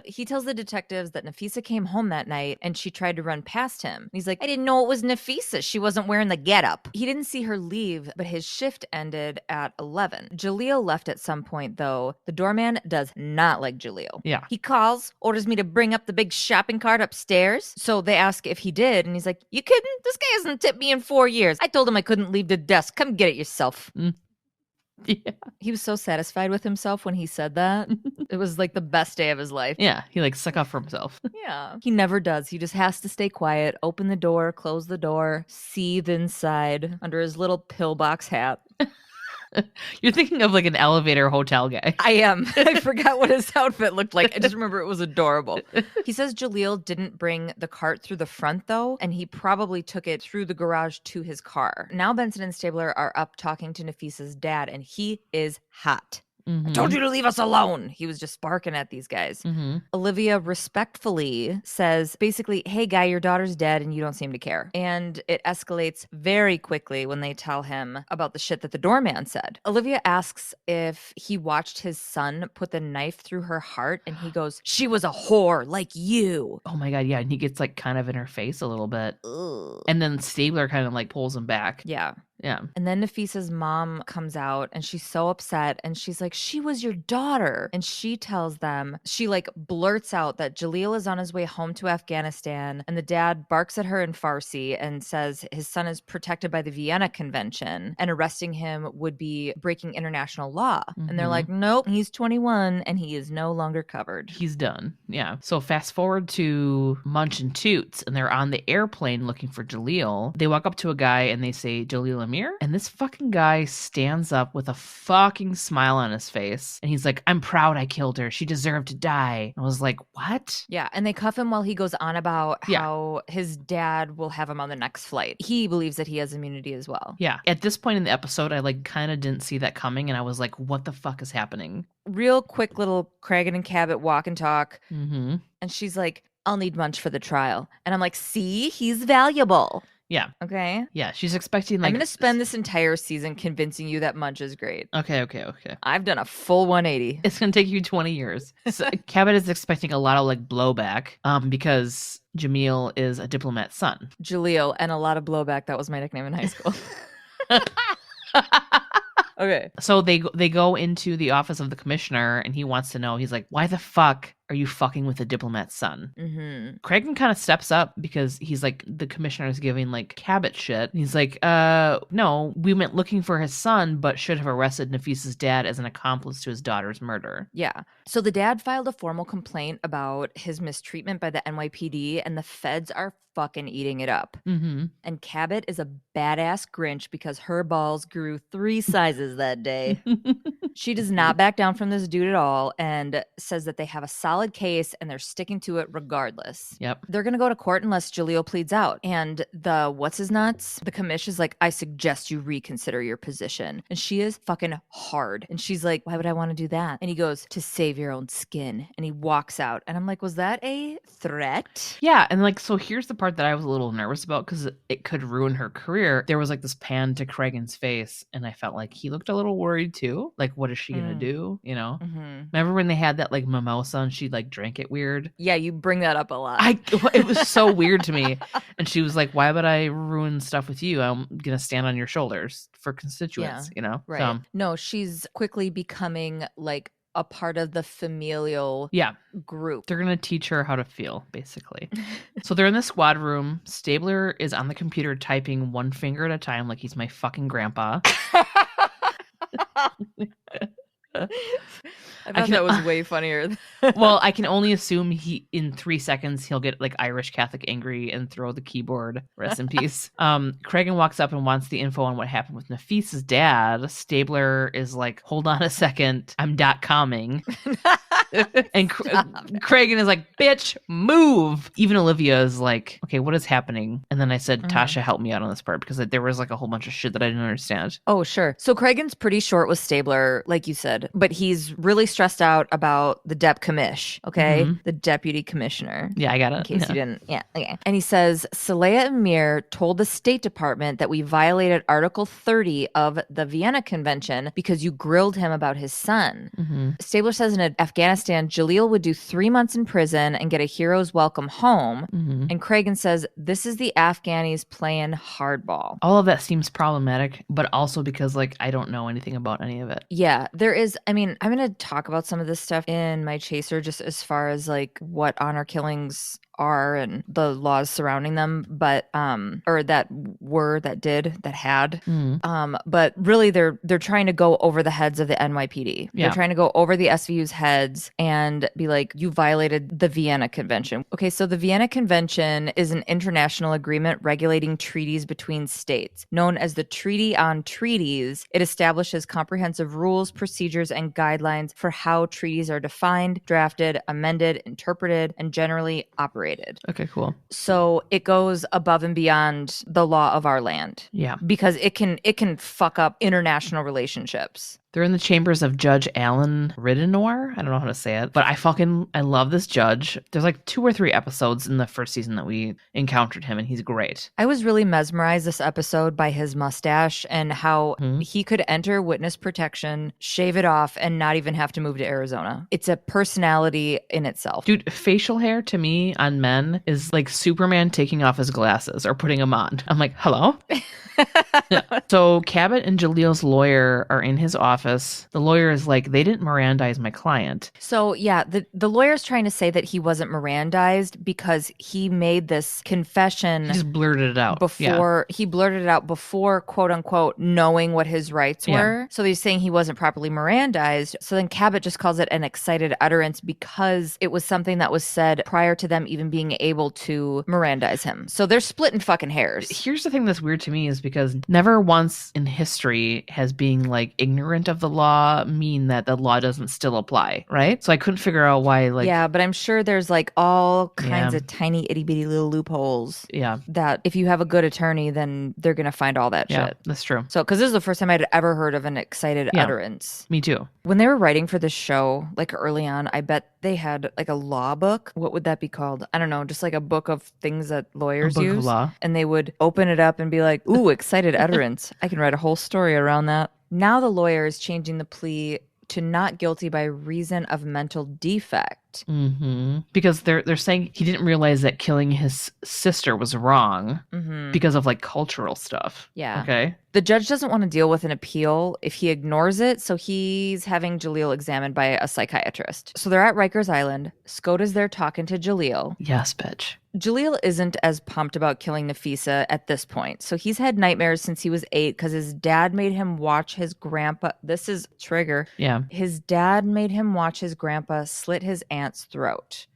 He tells the detectives that Nafisa came home that night and she tried to run past him. He's like, I didn't know it was Nafisa. She wasn't wearing the getup. He didn't see her leave, but his shift ended at 11. Jaleel left at some point, though. The doorman does not like Jaleel. Yeah. He calls, orders me to bring up the big shopping cart upstairs. So they ask if he did, and he's like, you kidding? This guy hasn't tipped me in 4 years. I told him I couldn't leave the desk. Come get it yourself. Yeah. He was so satisfied with himself when he said that. It was like the best day of his life. Yeah. He like stuck up for himself. Yeah. He never does. He just has to stay quiet, open the door, close the door, seethe inside under his little pillbox hat. You're thinking of like an elevator hotel guy. I am. I forgot what his outfit looked like. I just remember it was adorable. He says Jaleel didn't bring the cart through the front, though, and he probably took it through the garage to his car. Now Benson and Stabler are up talking to Nafisa's dad, and he is hot. I told you to leave us alone. He was just barking at these guys. Olivia respectfully says, basically, hey, guy, your daughter's dead and you don't seem to care. And it escalates very quickly when they tell him about the shit that the doorman said. Olivia asks if he watched his son put the knife through her heart, and he goes, she was a whore like you. Oh my God, yeah. And he gets like kind of in her face a little bit. Ugh. And then Stabler kind of like pulls him back. Yeah. Yeah. And then Nafisa's mom comes out and she's so upset and she's like, she was your daughter. And she tells them, she like blurts out that Jaleel is on his way home to Afghanistan, and the dad barks at her in Farsi and says his son is protected by the Vienna Convention and arresting him would be breaking international law. And they're like, nope, he's 21 and he is no longer covered. He's done. Yeah. So fast forward to Munch and Toots, and they're on the airplane looking for Jaleel. They walk up to a guy and they say, Jaleel Amir? And this fucking guy stands up with a fucking smile on his face. And he's like, I'm proud I killed her. She deserved to die. I was like, what? Yeah. And they cuff him while he goes on about how his dad will have him on the next flight. He believes that he has immunity as well. Yeah. At this point in the episode, I like kind of didn't see that coming. And I was like, what the fuck is happening? Real quick little Cragen and Cabot walk and talk. Mm-hmm. And she's like, I'll need Munch for the trial. And I'm like, see, he's valuable. Yeah. Okay. Yeah. She's expecting like... I'm going to spend this entire season convincing you that Munch is great. Okay. I've done a full 180. It's going to take you 20 years. So Cabot is expecting a lot of like blowback because Jamil is a diplomat's son. Jaleel, and a lot of blowback. That was my nickname in high school. Okay. So they go into the office of the commissioner and he wants to know, he's like, why the fuck are you fucking with a diplomat's son? Mm-hmm. Cragen kind of steps up because he's like, the commissioner is giving like Cabot shit. And he's like, no, we went looking for his son, but should have arrested Nafisa's dad as an accomplice to his daughter's murder. Yeah. So the dad filed a formal complaint about his mistreatment by the NYPD, and the feds are fucking eating it up. Mm-hmm. And Cabot is a badass Grinch because her balls grew 3 sizes that day. She does not back down from this dude at all and says that they have a solid case and they're sticking to it regardless. Yep. They're going to go to court unless Jaleel pleads out. And the what's-his-nuts, the commish is like, I suggest you reconsider your position. And she is fucking hard. And she's like, why would I want to do that? And he goes, to save your own skin. And he walks out. And I'm like, was that a threat? Yeah. And like, so here's the part that I was a little nervous about because it could ruin her career. There was like this pan to Cragen's face and I felt like he looked a little worried too. Like, what is she going to do? You know? Mm-hmm. Remember when they had that like mimosa and she like drank it weird? Yeah, you bring that up a lot. It was so weird to me. And she was like, why would I ruin stuff with you? I'm going to stand on your shoulders for constituents, you know? Right. So, no, she's quickly becoming like a part of the familial group. They're going to teach her how to feel, basically. So they're in the squad room. Stabler is on the computer typing one finger at a time like he's my fucking grandpa. I thought that was way funnier. Well, I can only assume in 3 seconds he'll get like Irish Catholic angry and throw the keyboard. Rest in peace. Cragen walks up and wants the info on what happened with Nafisa's dad. Stabler is like, hold on a second, I'm .comming. And Cragen is like, bitch, move. Even Olivia is like, okay, what is happening? And then I said, Tasha, help me out on this part because there was like a whole bunch of shit that I didn't understand. Oh, sure. So Cragen's pretty short with Stabler, like you said, but he's really stressed out about the Dep Commish, okay? The deputy commissioner. Yeah, I got it. In case you didn't. Yeah, okay. And he says, Saleha and Mir told the State Department that we violated Article 30 of the Vienna Convention because you grilled him about his son. Stabler says in Afghanistan, Jalil would do 3 months in prison and get a hero's welcome home. And Cragen says, this is the Afghanis playing hardball. All of that seems problematic, but also because like I don't know anything about any of it. Yeah, there is. I mean, I'm going to talk about some of this stuff in my chaser just as far as like what honor killings are and the laws surrounding them, but or that had but really they're trying to go over the heads of the NYPD. They're trying to go over the SVU's heads and be like, you violated the Vienna Convention. Okay, so the Vienna Convention is an international agreement regulating treaties between states. Known as the Treaty on Treaties, it establishes comprehensive rules, procedures, and guidelines for how treaties are defined, drafted, amended, interpreted, and generally operated. Okay, cool. So it goes above and beyond the law of our land. Yeah. Because it can fuck up international relationships. They're in the chambers of Judge Alan Ridenour. I don't know how to say it, but I love this judge. There's like 2 or 3 episodes in the first season that we encountered him, and he's great. I was really mesmerized this episode by his mustache and how he could enter witness protection, shave it off, and not even have to move to Arizona. It's a personality in itself. Dude, facial hair to me on men is like Superman taking off his glasses or putting them on. I'm like, hello? Yeah. So Cabot and Jalil's lawyer are in his office. The lawyer is like, they didn't Mirandize my client. So yeah, the lawyer's trying to say that he wasn't Mirandized because he made this confession. He just blurted it out. He blurted it out before, quote unquote, knowing what his rights were. So he's saying he wasn't properly Mirandized. So then Cabot just calls it an excited utterance because it was something that was said prior to them even being able to Mirandize him. So they're splitting fucking hairs. Here's the thing that's weird to me is because never once in history has being like ignorant of the law mean that the law doesn't still apply, right? So I couldn't figure out why like... Yeah, but I'm sure there's like all kinds of tiny itty bitty little loopholes. Yeah. That if you have a good attorney, then they're going to find all that shit. Yeah, that's true. So, because this is the first time I'd ever heard of an excited utterance. Me too. When they were writing for this show, like early on, I bet they had like a law book. What would that be called? I don't know, just like a book of things that lawyers use. Of law. And they would open it up and be like, ooh, excited utterance. I can write a whole story around that. Now the lawyer is changing the plea to not guilty by reason of mental defect. Because they're saying he didn't realize that killing his sister was wrong because of like cultural stuff. Yeah. Okay. The judge doesn't want to deal with an appeal if he ignores it, so he's having Jalil examined by a psychiatrist. So they're at Rikers Island. Skoda's there talking to Jalil. Yes, bitch. Jalil isn't as pumped about killing Nafisa at this point. So he's had nightmares since he was 8 because his dad made him watch his grandpa. This is trigger. Yeah. His dad made him watch his grandpa slit his aunt's throat.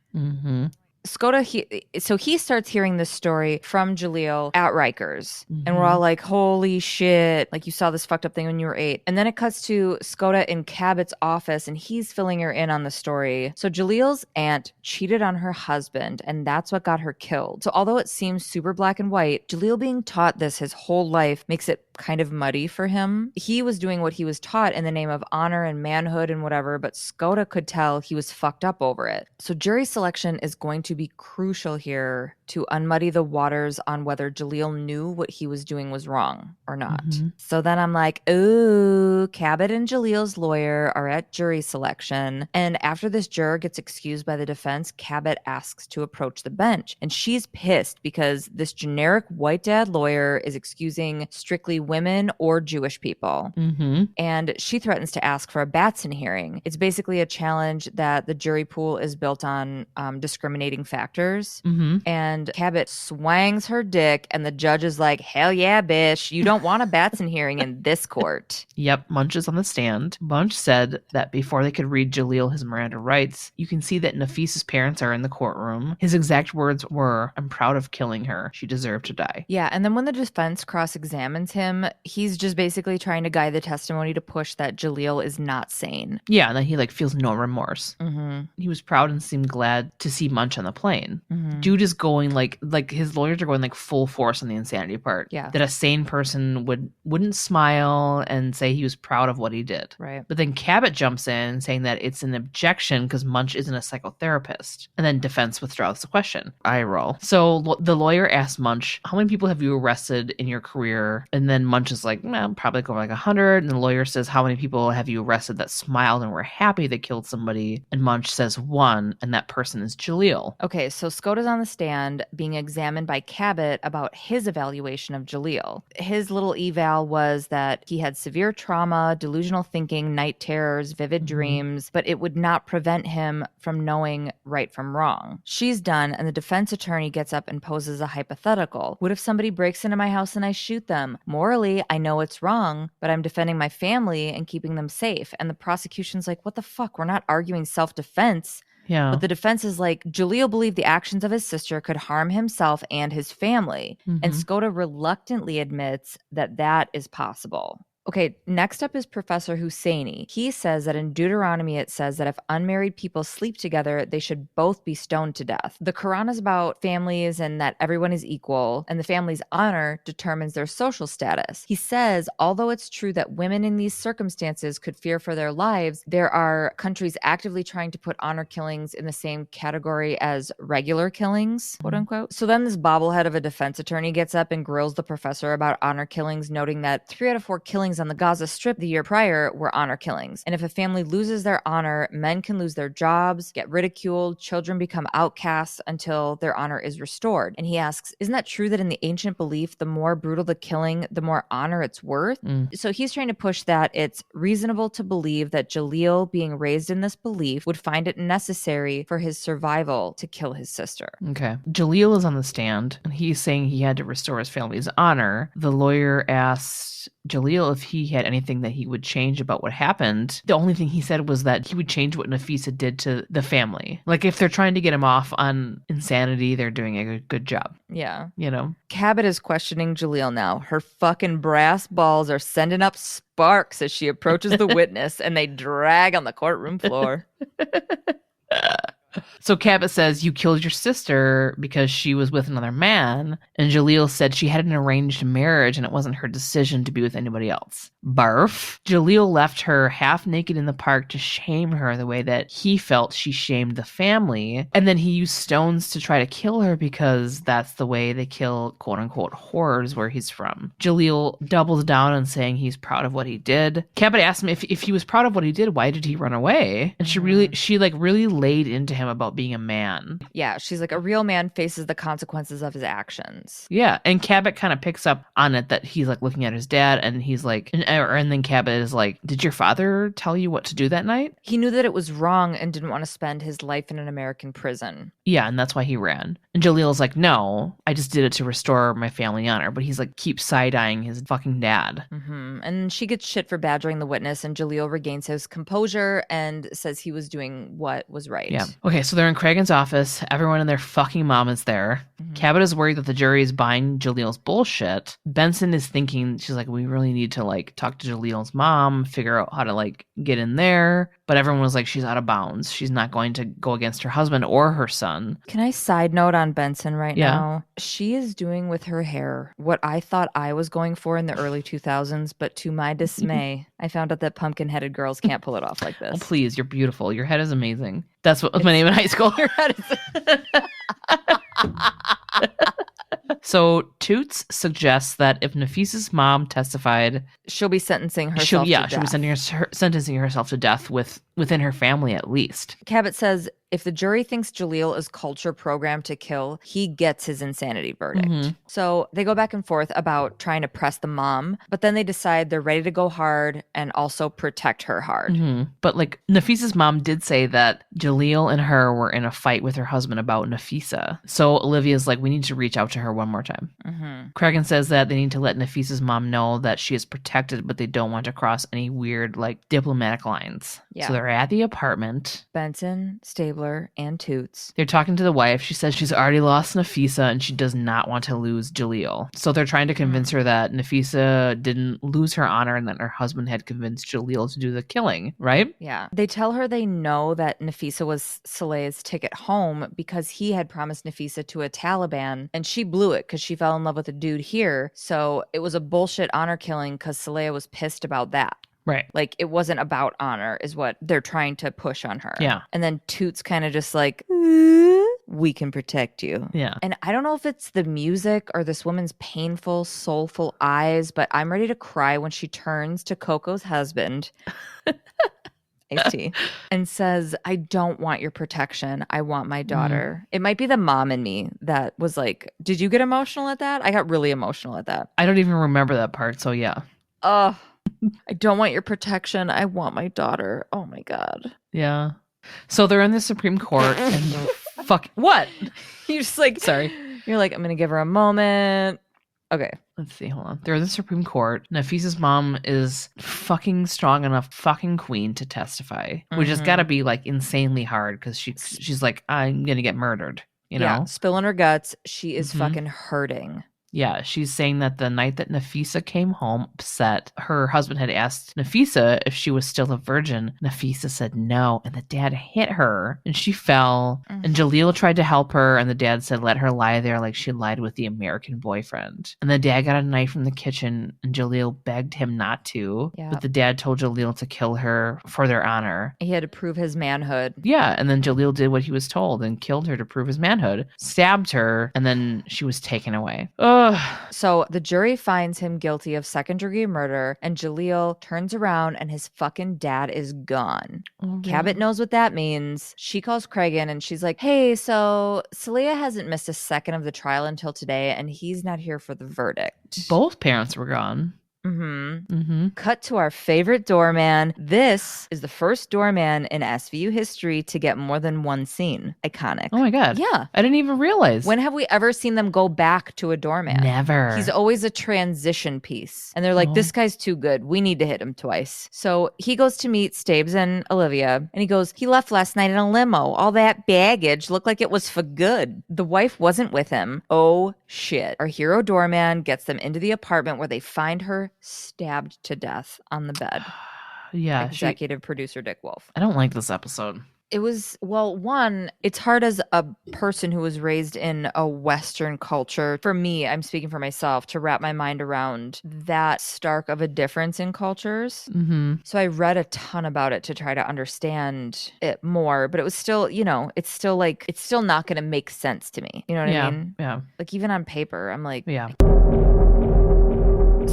Skoda, he starts hearing this story from Jalil at Rikers. And we're all like, holy shit. Like, you saw this fucked up thing when you were 8. And then it cuts to Skoda in Cabot's office, and he's filling her in on the story. So Jalil's aunt cheated on her husband, and that's what got her killed. So although it seems super black and white, Jalil being taught this his whole life makes it kind of muddy for him. He was doing what he was taught in the name of honor and manhood and whatever, but Skoda could tell he was fucked up over it. So jury selection is going to be crucial here to unmuddy the waters on whether Jalil knew what he was doing was wrong or not. So then I'm like, ooh, Cabot and Jalil's lawyer are at jury selection. And after this juror gets excused by the defense, Cabot asks to approach the bench. And she's pissed because this generic white dad lawyer is excusing strictly women or Jewish people. And she threatens to ask for a Batson hearing. It's basically a challenge that the jury pool is built on discriminating factors. And and Cabot swangs her dick, and the judge is like, hell yeah, bitch. You don't want a Batson hearing in this court. Yep, Munch is on the stand. Munch said that before they could read Jaleel his Miranda rights, you can see that Nafisa's parents are in the courtroom. His exact words were, I'm proud of killing her. She deserved to die. Yeah, and then when the defense cross-examines him, he's just basically trying to guide the testimony to push that Jaleel is not sane. Yeah, and then he feels no remorse. Mm-hmm. He was proud and seemed glad to see Munch on the plane. Mm-hmm. Dude is going like his lawyers are going full force on the insanity part. Yeah. That a sane person wouldn't smile and say he was proud of what he did. Right. But then Cabot jumps in saying that it's an objection because Munch isn't a psychotherapist. And then defense withdraws the question. Eye roll. So the lawyer asks Munch, how many people have you arrested in your career? And then Munch is like, probably over 100. And the lawyer says, how many people have you arrested that smiled and were happy they killed somebody? And Munch says 1, and that person is Jaleel. Okay, so Scott is on the stand being examined by Cabot about his evaluation of Jaleel. His little eval was that he had severe trauma, delusional thinking, night terrors, vivid dreams, but it would not prevent him from knowing right from wrong. She's done, and the defense attorney gets up and poses a hypothetical. What if somebody breaks into my house and I shoot them? Morally, I know it's wrong, but I'm defending my family and keeping them safe. And the prosecution's like, what the fuck? We're not arguing self-defense. Yeah. But the defense is like, Jaleel believed the actions of his sister could harm himself and his family. And Skoda reluctantly admits that that is possible. Okay, next up is Professor Husseini. He says that in Deuteronomy it says that if unmarried people sleep together, they should both be stoned to death. The Quran is about families and that everyone is equal, and the family's honor determines their social status. He says, although it's true that women in these circumstances could fear for their lives, there are countries actively trying to put honor killings in the same category as regular killings, quote unquote. So then this bobblehead of a defense attorney gets up and grills the professor about honor killings, noting that 3 out of 4 killings on the Gaza Strip the year prior were honor killings. And if a family loses their honor, men can lose their jobs, get ridiculed, children become outcasts until their honor is restored. And he asks, isn't that true that in the ancient belief, the more brutal the killing, the more honor it's worth? So he's trying to push that it's reasonable to believe that Jaleel, being raised in this belief, would find it necessary for his survival to kill his sister. Okay. Jaleel is on the stand, and he's saying he had to restore his family's honor. The lawyer asks Jaleel if he had anything that he would change about what happened. The only thing he said was that he would change what Nafisa did to the family. Like, if they're trying to get him off on insanity, they're doing a good job. Yeah. You know? Cabot is questioning Jaleel now. Her fucking brass balls are sending up sparks as she approaches the witness, and they drag on the courtroom floor. So Cabot says, you killed your sister because she was with another man. And Jaleel said she had an arranged marriage and it wasn't her decision to be with anybody else. Barf. Jaleel left her half naked in the park to shame her the way that he felt she shamed the family. And then he used stones to try to kill her because that's the way they kill quote unquote whores where he's from. Jaleel doubles down on saying he's proud of what he did. Cabot asked him if he was proud of what he did, why did he run away? And she really laid into him about being a man. Yeah, she's like, a real man faces the consequences of his actions. Yeah, and Cabot kind of picks up on it that he's like looking at his dad, and he's like, and then Cabot is like, did your father tell you what to do that night? He knew that it was wrong and didn't want to spend his life in an American prison. Yeah, and that's why he ran. And Jaleel's like, no, I just did it to restore my family honor. But he's like, keep side-eyeing his fucking dad. And she gets shit for badgering the witness, and Jaleel regains his composure and says he was doing what was right. Yeah. Okay, so they're in Cragen's office. Everyone and their fucking mom is there. Cabot is worried that the jury is buying Jaleel's bullshit. Benson is thinking, she's like, we really need to like talk to Jaleel's mom, figure out how to like get in there. But everyone was like, she's out of bounds. She's not going to go against her husband or her son. Can I side note on Benson right now? She is doing with her hair what I thought I was going for in the early 2000s, but to my dismay, I found out that pumpkin-headed girls can't pull it off like this. Oh, please, you're beautiful. Your head is amazing. That's what was my name in high school. Your head is... So Toots suggests that if Nafisa's mom testified, she'll be sentencing herself to death. She'll be sentencing herself to death within her family at least. Cabot says, if the jury thinks Jaleel is culture programmed to kill, he gets his insanity verdict. So they go back and forth about trying to press the mom, but then they decide they're ready to go hard and also protect her hard. But like Nafisa's mom did say that Jaleel and her were in a fight with her husband about Nafisa. So Olivia's like, we need to reach out to her one more time. Cregan says that they need to let Nafisa's mom know that she is protected, but they don't want to cross any weird like diplomatic lines. So they're at the apartment. Benson, Stabler, and Toots. They're talking to the wife. She says she's already lost Nafisa and she does not want to lose Jaleel. So they're trying to convince her that Nafisa didn't lose her honor and that her husband had convinced Jaleel to do the killing, right? Yeah. They tell her they know that Nafisa was Saleh's ticket home because he had promised Nafisa to a Taliban and she blew it because she fell in love with a dude here. So it was a bullshit honor killing because Saleh was pissed about that. Right. Like, it wasn't about honor is what they're trying to push on her. Yeah. And then Toots kind of just like, we can protect you. Yeah. And I don't know if it's the music or this woman's painful, soulful eyes, but I'm ready to cry when she turns to Coco's husband, Ice-T, and says, I don't want your protection. I want my daughter. It might be the mom in me that was like, did you get emotional at that? I got really emotional at that. I don't even remember that part. So yeah. Oh, I don't want your protection. I want my daughter. Oh my God. Yeah. So they're in the Supreme Court and fuck what? You're just like, Sorry. You're like, I'm going to give her a moment. Okay. Let's see. Hold on. They're in the Supreme Court. Nafisa's mom is fucking strong enough, fucking queen to testify, which has got to be like insanely hard because she's like, I'm going to get murdered, you know? Yeah. Spilling her guts. She is fucking hurting. Yeah, she's saying that the night that Nafisa came home upset, her husband had asked Nafisa if she was still a virgin. Nafisa said no, and the dad hit her, and she fell. And Jaleel tried to help her, and the dad said let her lie there like she lied with the American boyfriend. And the dad got a knife from the kitchen, and Jaleel begged him not to, but the dad told Jaleel to kill her for their honor. He had to prove his manhood. Yeah, and then Jaleel did what he was told and killed her to prove his manhood, stabbed her, and then she was taken away. So the jury finds him guilty of second-degree murder, and Jaleel turns around and his fucking dad is gone. Cabot knows what that means. She calls Cregan and she's like, hey, so Saleh hasn't missed a second of the trial until today, and he's not here for the verdict. Both parents were gone. Cut to our favorite doorman. This is the first doorman in SVU history to get more than one scene. Iconic. Oh my God. Yeah. I didn't even realize. When have we ever seen them go back to a doorman? Never. He's always a transition piece. And they're like, this guy's too good. We need to hit him twice. So he goes to meet Stabes and Olivia, and he goes, he left last night in a limo. All that baggage looked like it was for good. The wife wasn't with him. Oh shit. Our hero doorman gets them into the apartment where they find her stabbed to death on the bed. Yeah. Executive producer Dick Wolf. I don't like this episode. It was, well, one, it's hard as a person who was raised in a Western culture. For me, I'm speaking for myself, to wrap my mind around that stark of a difference in cultures. So I read a ton about it to try to understand it more, but it was still, you know, it's still like, it's still not going to make sense to me. You know what I mean? Yeah. Like, even on paper, I'm like, yeah.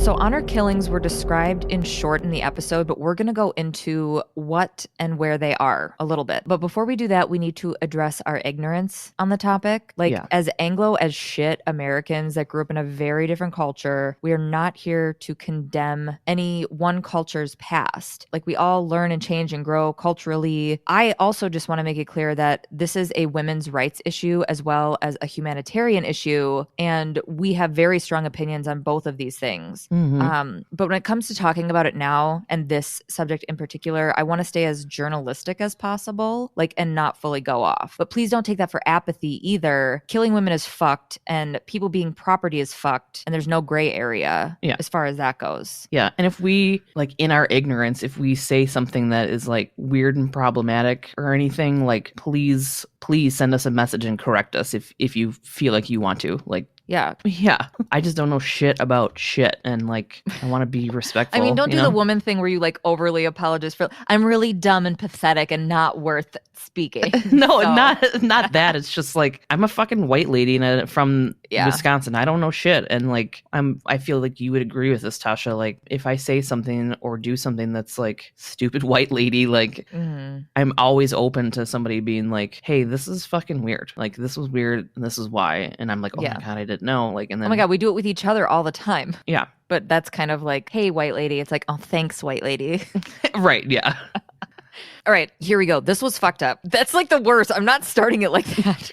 So honor killings were described in short in the episode, but we're going to go into what and where they are a little bit. But before we do that, we need to address our ignorance on the topic. Like, as Anglo as shit Americans that grew up in a very different culture, we are not here to condemn any one culture's past. Like, we all learn and change and grow culturally. I also just want to make it clear that this is a women's rights issue as well as a humanitarian issue, and we have very strong opinions on both of these things. But when it comes to talking about it now, and this subject in particular, I want to stay as journalistic as possible, like, and not fully go off. But please don't take that for apathy either. Killing women is fucked, and people being property is fucked, and there's no gray area as far as that goes. Yeah. And if we, like, in our ignorance, if we say something that is like weird and problematic or anything, like, please send us a message and correct us if you feel like you want to. Like, Yeah. Yeah. I just don't know shit about shit. And like, I want to be respectful. I mean, don't you do know? the woman thing where you like overly apologize for, I'm really dumb and pathetic and not worth speaking. No, So, not that. It's just like, I'm a fucking white lady from Yeah. Wisconsin. I don't know shit. And like, I feel like you would agree with this, Tasha. Like, if I say something or do something that's like stupid white lady, like, I'm always open to somebody being like, hey, this is fucking weird. Like, this was weird and this is why. And I'm like, oh Yeah. my God, I didn't know. Like, and then, oh my God, we do it with each other all the time. yeah. But that's kind of like, hey, white lady. It's like, oh, thanks, white lady. Right. Yeah. All right, here we go. This was fucked up. That's like the worst. I'm not starting it like that.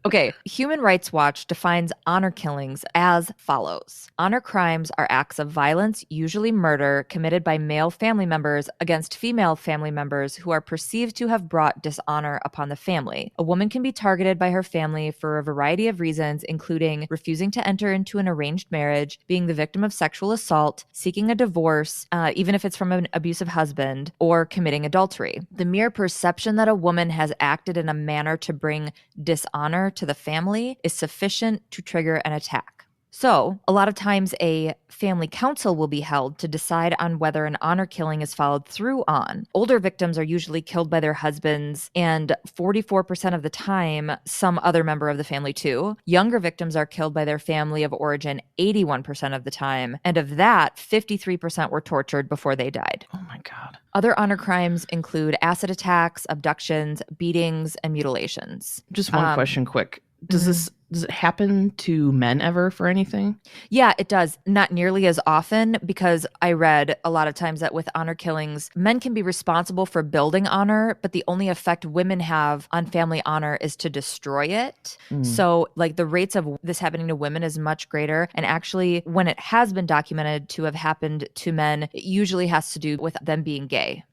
Okay, Human Rights Watch defines honor killings as follows. Honor crimes are acts of violence, usually murder, committed by male family members against female family members who are perceived to have brought dishonor upon the family. A woman can be targeted by her family for a variety of reasons, including refusing to enter into an arranged marriage, being the victim of sexual assault, seeking a divorce, even if it's from an abusive husband, or committing adultery. The mere perception that a woman has acted in a manner to bring dishonor to the family is sufficient to trigger an attack. So, a lot of times a family council will be held to decide on whether an honor killing is followed through on. Older victims are usually killed by their husbands, and 44% of the time, some other member of the family too. Younger victims are killed by their family of origin 81% of the time, and of that, 53% were tortured before they died. Oh my God. Other honor crimes include acid attacks, abductions, beatings, and mutilations. Just one question quick. Does it happen to men ever for anything? Yeah, it does. Not nearly as often, because I read a lot of times that with honor killings, men can be responsible for building honor, but the only effect women have on family honor is to destroy it. So like the rates of this happening to women is much greater. And actually, when it has been documented to have happened to men, it usually has to do with them being gay.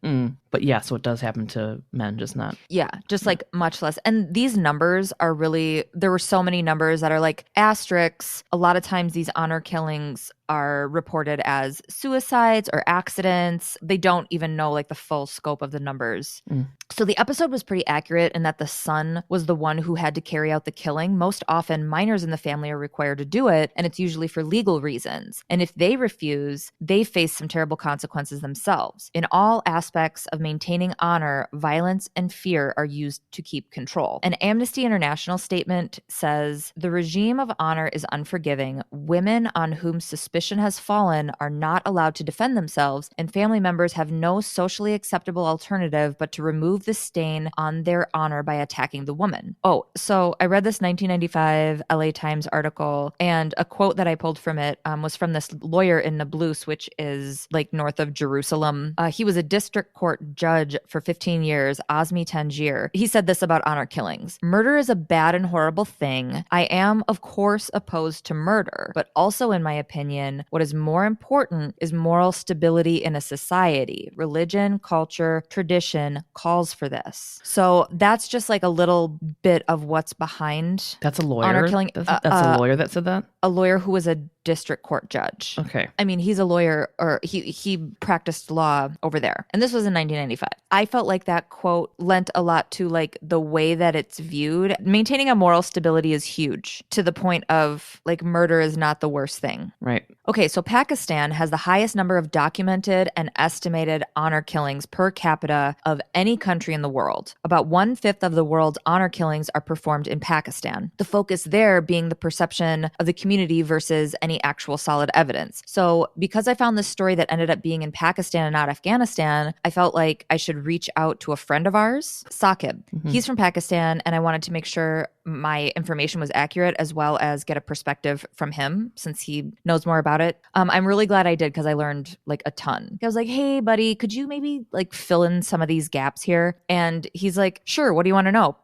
But yeah, so it does happen to men, just not. Yeah, just like much less. And these numbers are really, there were so many numbers that are like asterisks. A lot of times these honor killings are reported as suicides or accidents. They don't even know like the full scope of the numbers. So the episode was pretty accurate in that the son was the one who had to carry out the killing. Most often, minors in the family are required to do it, and it's usually for legal reasons. And if they refuse, they face some terrible consequences themselves. In all aspects of maintaining honor, violence and fear are used to keep control. An Amnesty International statement says, the regime of honor is unforgiving. Women on whom suspicion has fallen are not allowed to defend themselves, and family members have no socially acceptable alternative but to remove the stain on their honor by attacking the woman. Oh, so I read this 1995 LA Times article, and a quote that I pulled from it was from this lawyer in Nablus, which is like north of Jerusalem. He was a district court judge for 15 years, Azmi Tanjir. He said this about honor killings. Murder is a bad and horrible thing. I am, of course, opposed to murder, but also, in my opinion, what is more important is moral stability in a society. Religion, culture, tradition calls for this. So that's just like a little bit of what's behind. That's a lawyer. Honor killing. That's a lawyer that said that. A lawyer who was a district court judge. Okay. I mean, he's a lawyer, or he practiced law over there. And this was in 1995. I felt like that quote lent a lot to like the way that it's viewed. Maintaining a moral stability is huge, to the point of like murder is not the worst thing. Right. Okay, so Pakistan has the highest number of documented and estimated honor killings per capita of any country in the world. About 1/5 of the world's honor killings are performed in Pakistan. The focus there being the perception of the community versus any actual solid evidence. So because I found this story that ended up being in Pakistan and not Afghanistan, I felt like I should reach out to a friend of ours, Saqib. He's from Pakistan, and I wanted to make sure my information was accurate, as well as get a perspective from him since he knows more about it. I'm really glad I did, because I learned like a ton. I was like, hey buddy, could you maybe like fill in some of these gaps here? And he's like, sure, what do you want to know?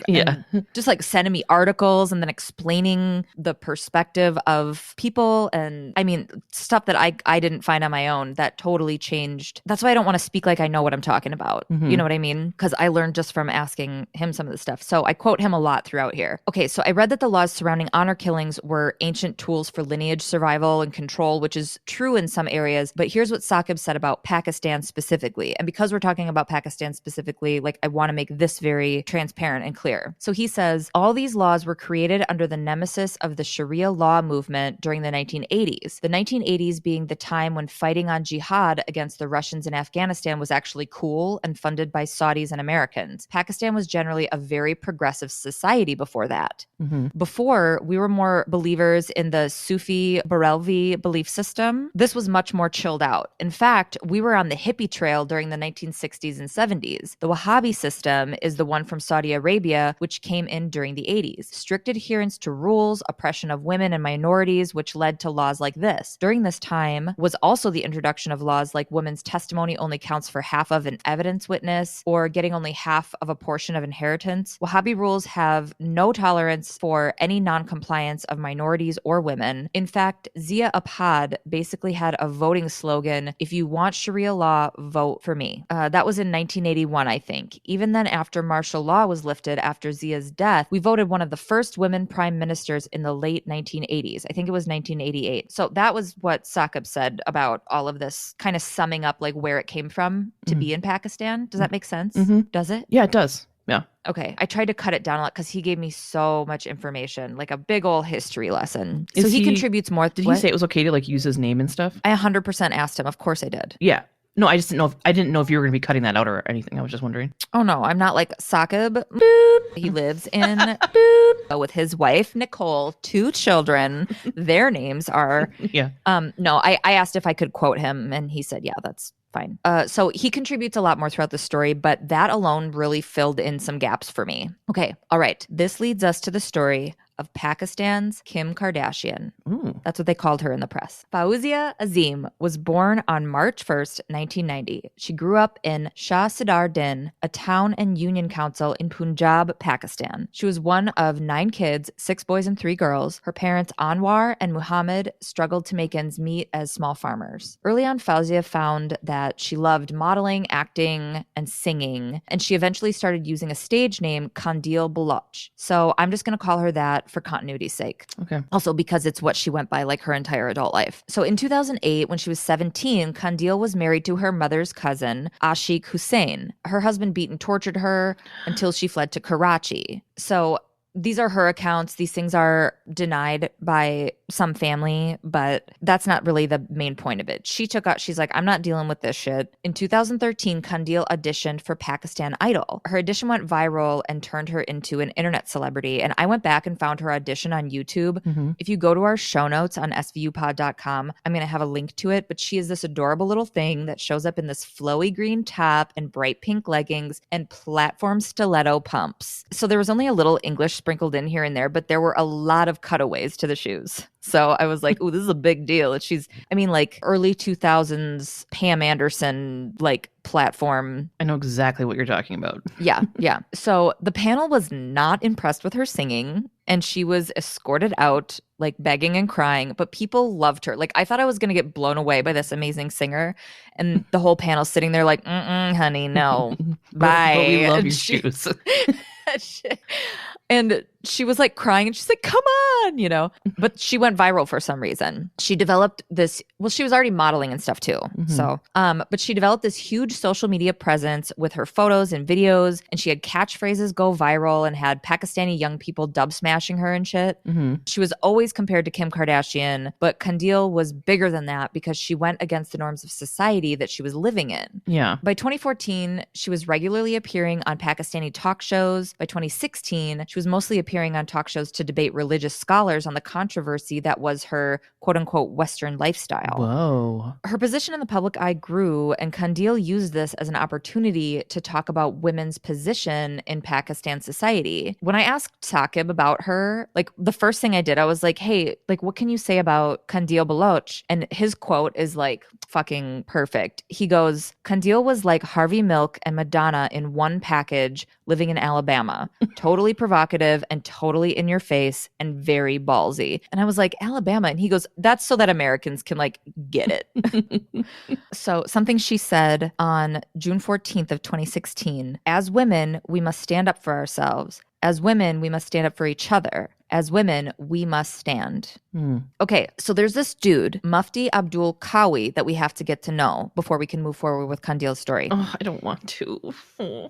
Yeah. Just like sending me articles and then explaining the perspective of people. And I mean, stuff that I didn't find on my own that totally changed. That's why I don't want to speak like I know what I'm talking about. You know what I mean? Because I learned just from asking him some of the stuff. So I quote him a lot throughout here. Okay, so I read that the laws surrounding honor killings were ancient tools for lineage survival and control, which is true in some areas. But here's what Saqib said about Pakistan specifically. And because we're talking about Pakistan specifically, like I want to make this very transparent and clear. Chapter. So he says, all these laws were created under the nemesis of the Sharia law movement during the 1980s. The 1980s being the time when fighting on jihad against the Russians in Afghanistan was actually cool and funded by Saudis and Americans. Pakistan was generally a very progressive society before that. Before, we were more believers in the Sufi Barelvi belief system. This was much more chilled out. In fact, we were on the hippie trail during the 1960s and 70s. The Wahhabi system is the one from Saudi Arabia, which came in during the 80s. Strict adherence to rules, oppression of women and minorities, which led to laws like this. During this time was also the introduction of laws like women's testimony only counts for half of an evidence witness or getting only half of a portion of inheritance. Wahhabi rules have no tolerance for any non-compliance of minorities or women. In fact, Zia Apad basically had a voting slogan, if you want Sharia law, vote for me. That was in 1981, I think. Even then, after martial law was lifted after Zia's death, we voted one of the first women prime ministers in the late 1980s. I think it was 1988. So that was what Saqib said about all of this, kind of summing up like where it came from to be in Pakistan. Does that make sense? Does it? Yeah, it does. Yeah. Okay. I tried to cut it down a lot because he gave me so much information, like a big old history lesson. So he contributes more. Did he say it was okay to like use his name and stuff? I 100% asked him. Of course I did. Yeah. No, I just didn't know if you were going to be cutting that out or anything. I was just wondering. Oh no, I'm not like Saqib. Boop. He lives in boop, with his wife Nicole, 2 children. Their names are no. I asked if I could quote him, and he said, "Yeah, that's fine." So he contributes a lot more throughout the story, but that alone really filled in some gaps for me. Okay, all right. This leads us to the story of Pakistan's Kim Kardashian. That's what they called her in the press. Fawzia Azim was born on March 1st, 1990. She grew up in Shah Sidar Din, a town and union council in Punjab, Pakistan. She was one of 9 kids, 6 boys and 3 girls. Her parents, Anwar and Muhammad, struggled to make ends meet as small farmers. Early on, Fawzia found that she loved modeling, acting, and singing, and she eventually started using a stage name, Kandil Baloch. So I'm just going to call her that for continuity's sake. Okay. Also because it's what she went by like her entire adult life. So in 2008, when she was 17, Kandil was married to her mother's cousin, Ashiq Hussain. Her husband beat and tortured her until she fled to Karachi. So these are her accounts. These things are denied by some family, but that's not really the main point of it. She's like, I'm not dealing with this shit. In 2013, Kandil auditioned for Pakistan Idol. Her audition went viral and turned her into an internet celebrity. And I went back and found her audition on YouTube. If you go to our show notes on svupod.com, I'm going to have a link to it, but she is this adorable little thing that shows up in this flowy green top and bright pink leggings and platform stiletto pumps. So there was only a little English sprinkled in here and there, but there were a lot of cutaways to the shoes. So I was like, ooh, this is a big deal. Like early 2000s Pam Anderson, like platform. I know exactly what you're talking about. Yeah. So the panel was not impressed with her singing, and she was escorted out, like begging and crying, but people loved her. Like I thought I was going to get blown away by this amazing singer, and the whole panel sitting there like, honey, no, bye. But we love your shoes. And she was like crying and she's like, come on, but she went viral for some reason. She developed this, she was already modeling and stuff too. So, but she developed this huge social media presence with her photos and videos, and she had catchphrases go viral and had Pakistani young people dub smashing her and shit. She was always compared to Kim Kardashian, but Kandil was bigger than that because she went against the norms of society that she was living in. Yeah. By 2014, she was regularly appearing on Pakistani talk shows. By 2016, she was mostly appearing on talk shows to debate religious scholars on the controversy that was her quote-unquote Western lifestyle. Whoa. Her position in the public eye grew, and Kandil used this as an opportunity to talk about women's position in Pakistan society. When I asked Saqib about her, like the first thing I did, I was like, hey, like what can you say about Kandil Baloch? And his quote is like fucking perfect. He goes, Kandil was like Harvey Milk and Madonna in one package living in Alabama. Totally provocative and totally in your face and very ballsy. And I was like, Alabama? And he goes, that's so that Americans can like get it. So something she said on June 14th of 2016, as women, we must stand up for ourselves. As women, we must stand up for each other. As women, we must stand. Hmm. Okay, so there's this dude, Mufti Abdul Qawi, that we have to get to know before we can move forward with Kandil's story. Oh, I don't want to.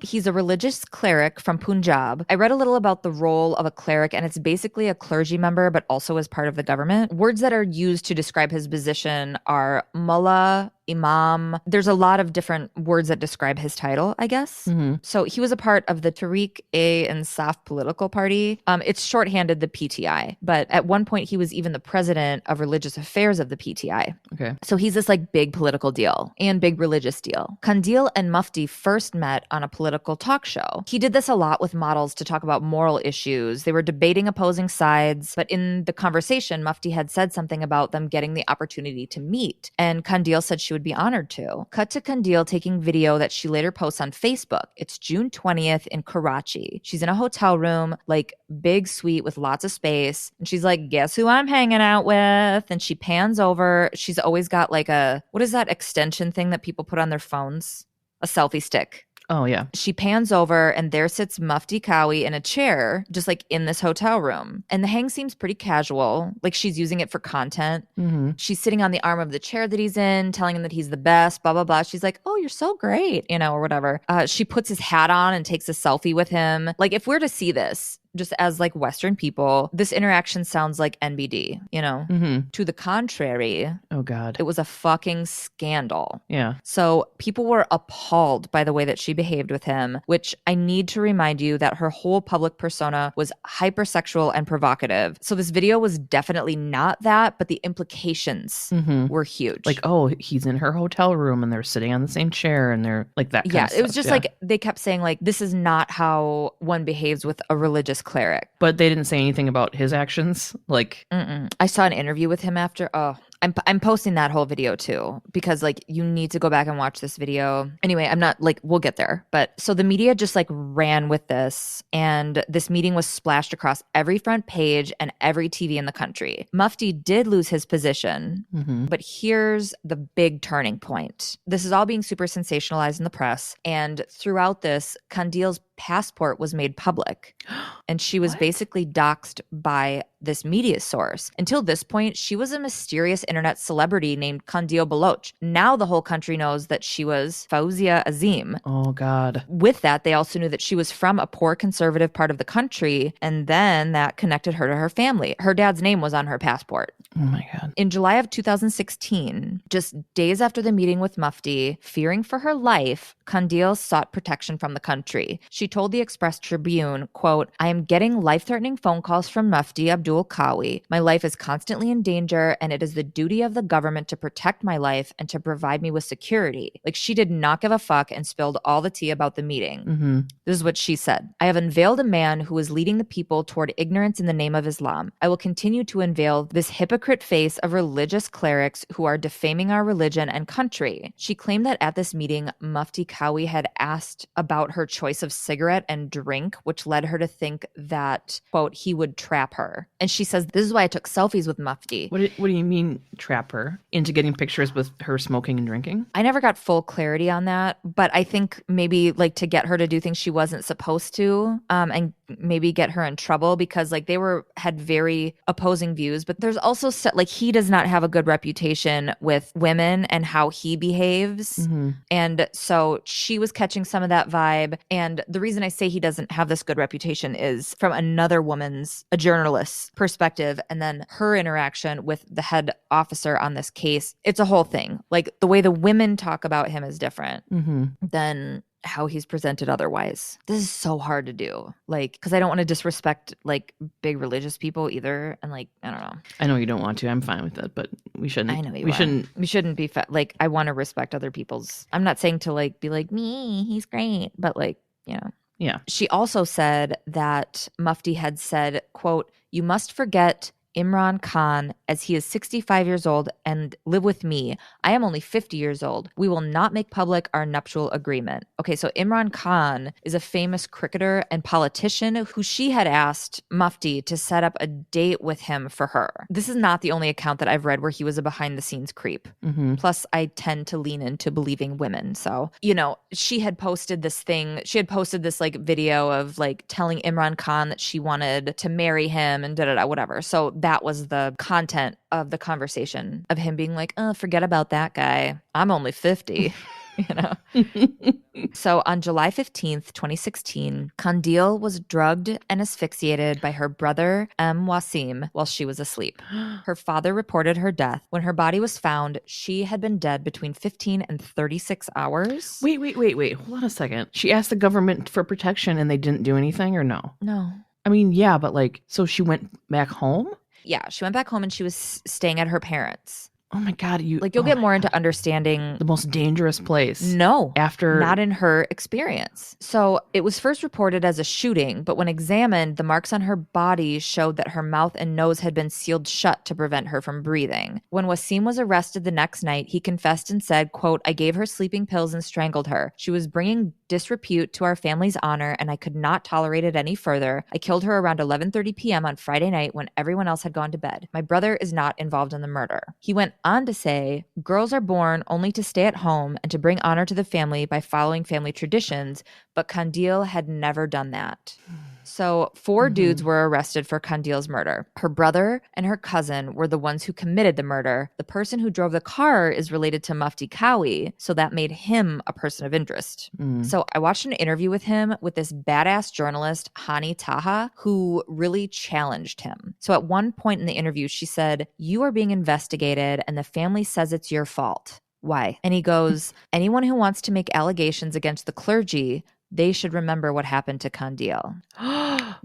He's a religious cleric from Punjab. I read a little about the role of a cleric, and it's basically a clergy member, but also as part of the government. Words that are used to describe his position are mullah, imam. There's a lot of different words that describe his title, I guess. Mm-hmm. So he was a part of the Tariq-e-Insaf political party. It's shorthanded the PTI, but at one point he was even the president of religious affairs of the PTI. Okay. So he's this like big political deal and big religious deal. Kandil and Mufti first met on a political talk show. He did this a lot with models to talk about moral issues. They were debating opposing sides, but in the conversation, Mufti had said something about them getting the opportunity to meet, and Kandil said she would be honored to. Cut to Kandil taking video that she later posts on Facebook. It's June 20th in Karachi. She's in a hotel room, like big suite with lots of space, and she's like, guess who I'm hanging out with? And she pans over. She's always got like what is that extension thing that people put on their phones? A selfie stick. Oh, yeah. She pans over and there sits Mufti Qawi in a chair, just like in this hotel room. And the hang seems pretty casual, like she's using it for content. Mm-hmm. She's sitting on the arm of the chair that he's in, telling him that he's the best, blah, blah, blah. She's like, oh, you're so great, or whatever. She puts his hat on and takes a selfie with him. Like, if we're to see this, just as like Western people, this interaction sounds like NBD, Mm-hmm. To the contrary. Oh, God. It was a fucking scandal. Yeah. So people were appalled by the way that she behaved with him, which I need to remind you that her whole public persona was hypersexual and provocative. So this video was definitely not that, but the implications were huge. Like, oh, he's in her hotel room and they're sitting on the same chair and they're like that kind of stuff. It was just like they kept saying like, this is not how one behaves with a religious cleric. But they didn't say anything about his actions. Like, I saw an interview with him after. Oh, I'm posting that whole video too, because like you need to go back and watch this video. Anyway, I'm not like, we'll get there. But so the media just like ran with this, and this meeting was splashed across every front page and every TV in the country. Mufti did lose his position, but here's the big turning point. This is all being super sensationalized in the press. And throughout this, Kandil's passport was made public, and she was basically doxxed by this media source. Until this point, she was a mysterious internet celebrity named Kandil Baloch. Now the whole country knows that she was Fauzia Azim. Oh, God. With that, they also knew that she was from a poor conservative part of the country, and then that connected her to her family. Her dad's name was on her passport. Oh, my God. In July of 2016, just days after the meeting with Mufti, fearing for her life, Kandil sought protection from the country. She told the Express Tribune, quote, I am getting life-threatening phone calls from Mufti Abdul Qawi. My life is constantly in danger, and it is the duty of the government to protect my life and to provide me with security. Like, she did not give a fuck and spilled all the tea about the meeting. This is what she said. I have unveiled a man who is leading the people toward ignorance in the name of Islam. I will continue to unveil this hypocrite face of religious clerics who are defaming our religion and country. She claimed that at this meeting, Mufti Qawi had asked about her choice of cigarette and drink, which led her to think that, quote, he would trap her. And she says, this is why I took selfies with Mufti. What do you mean trap her into getting pictures with her smoking and drinking? I never got full clarity on that, but I think maybe like to get her to do things she wasn't supposed to, and maybe get her in trouble, because like they had very opposing views. But there's also like he does not have a good reputation with women and how he behaves. And so she was catching some of that vibe. And the reason I say he doesn't have this good reputation is from another woman's, a journalist's perspective, and then her interaction with the head officer on this case. It's a whole thing. Like the way the women talk about him is different than how he's presented otherwise. This is so hard to do, like, because I don't want to disrespect like big religious people either, and like I don't know. I know you don't want to. I'm fine with it, but we shouldn't. I know we shouldn't. We shouldn't be like. I want to respect other people's. I'm not saying to like be like me. He's great, but like Yeah. She also said that Mufti had said, quote, "You must forget Imran Khan, as he is 65 years old and live with me. I am only 50 years old. We will not make public our nuptial agreement. Okay, so Imran Khan is a famous cricketer and politician who she had asked Mufti to set up a date with him for her. This is not the only account that I've read where he was a behind-the-scenes creep. Mm-hmm. Plus, I tend to lean into believing women. So, she had posted this thing. She had posted this like video of like telling Imran Khan that she wanted to marry him and da-da-da, whatever. So that was the content of the conversation of him being like, oh, forget about that guy. I'm only 50. So on July 15th, 2016, Kandil was drugged and asphyxiated by her brother, Wasim, while she was asleep. Her father reported her death. When her body was found, she had been dead between 15 and 36 hours. Wait. Hold on a second. She asked the government for protection and they didn't do anything, or no? No. I mean, yeah, but like, so she went back home? Yeah, she went back home and she was staying at her parents'. Oh my God, you'll get more into understanding the most dangerous place. No, after not in her experience. So it was first reported as a shooting, but when examined, the marks on her body showed that her mouth and nose had been sealed shut to prevent her from breathing. When Wasim was arrested the next night, he confessed and said, quote, I gave her sleeping pills and strangled her. She was bringing disrepute to our family's honor, and I could not tolerate it any further. I killed her around 11:30 p.m. on Friday night when everyone else had gone to bed. My brother is not involved in the murder. He went on to say, girls are born only to stay at home and to bring honor to the family by following family traditions, but Kandil had never done that. So 4 dudes were arrested for Kandil's murder. Her brother and her cousin were the ones who committed the murder. The person who drove the car is related to Mufti Kawi, so that made him a person of interest. So I watched an interview with him with this badass journalist, Hani Taha, who really challenged him. So at one point in the interview, she said, you are being investigated and the family says it's your fault. Why? And he goes, anyone who wants to make allegations against the clergy, they should remember what happened to Kandil.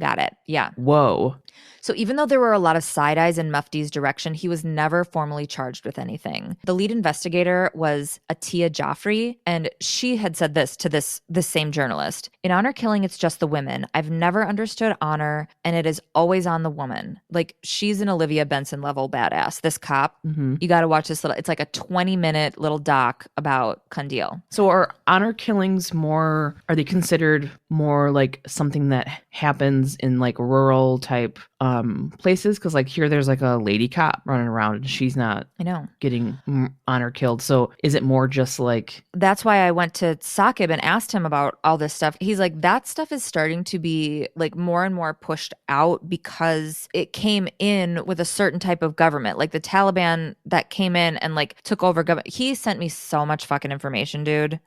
Got it. Yeah. Whoa. So even though there were a lot of side eyes in Mufti's direction, he was never formally charged with anything. The lead investigator was Atiya Jaffrey, and she had said this to this same journalist. In honor killing, it's just the women. I've never understood honor, and it is always on the woman. Like, she's an Olivia Benson level badass. This cop, you got to watch this it's like a 20-minute little doc about Kandil. So are honor killings are they considered more like something that happens in like rural type places? Because like here there's like a lady cop running around and she's not getting honor killed. So is it more just like... That's why I went to Saqib and asked him about all this stuff. He's like, that stuff is starting to be like more and more pushed out because it came in with a certain type of government, like the Taliban that came in and like took over government. He sent me so much fucking information, dude.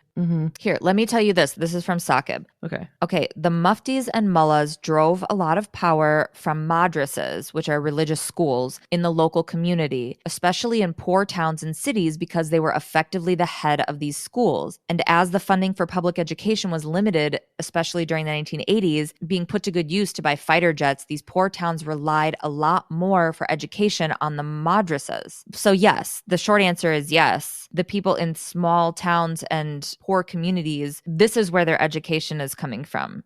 Here, let me tell you this. This is from Saqib. Okay. The muftis and mullahs drove a lot of power from madrasas, which are religious schools, in the local community, especially in poor towns and cities, because they were effectively the head of these schools. And as the funding for public education was limited, especially during the 1980s, being put to good use to buy fighter jets, these poor towns relied a lot more for education on the madrasas. So yes, the short answer is yes. The people in small towns and poor communities, this is where their education is coming from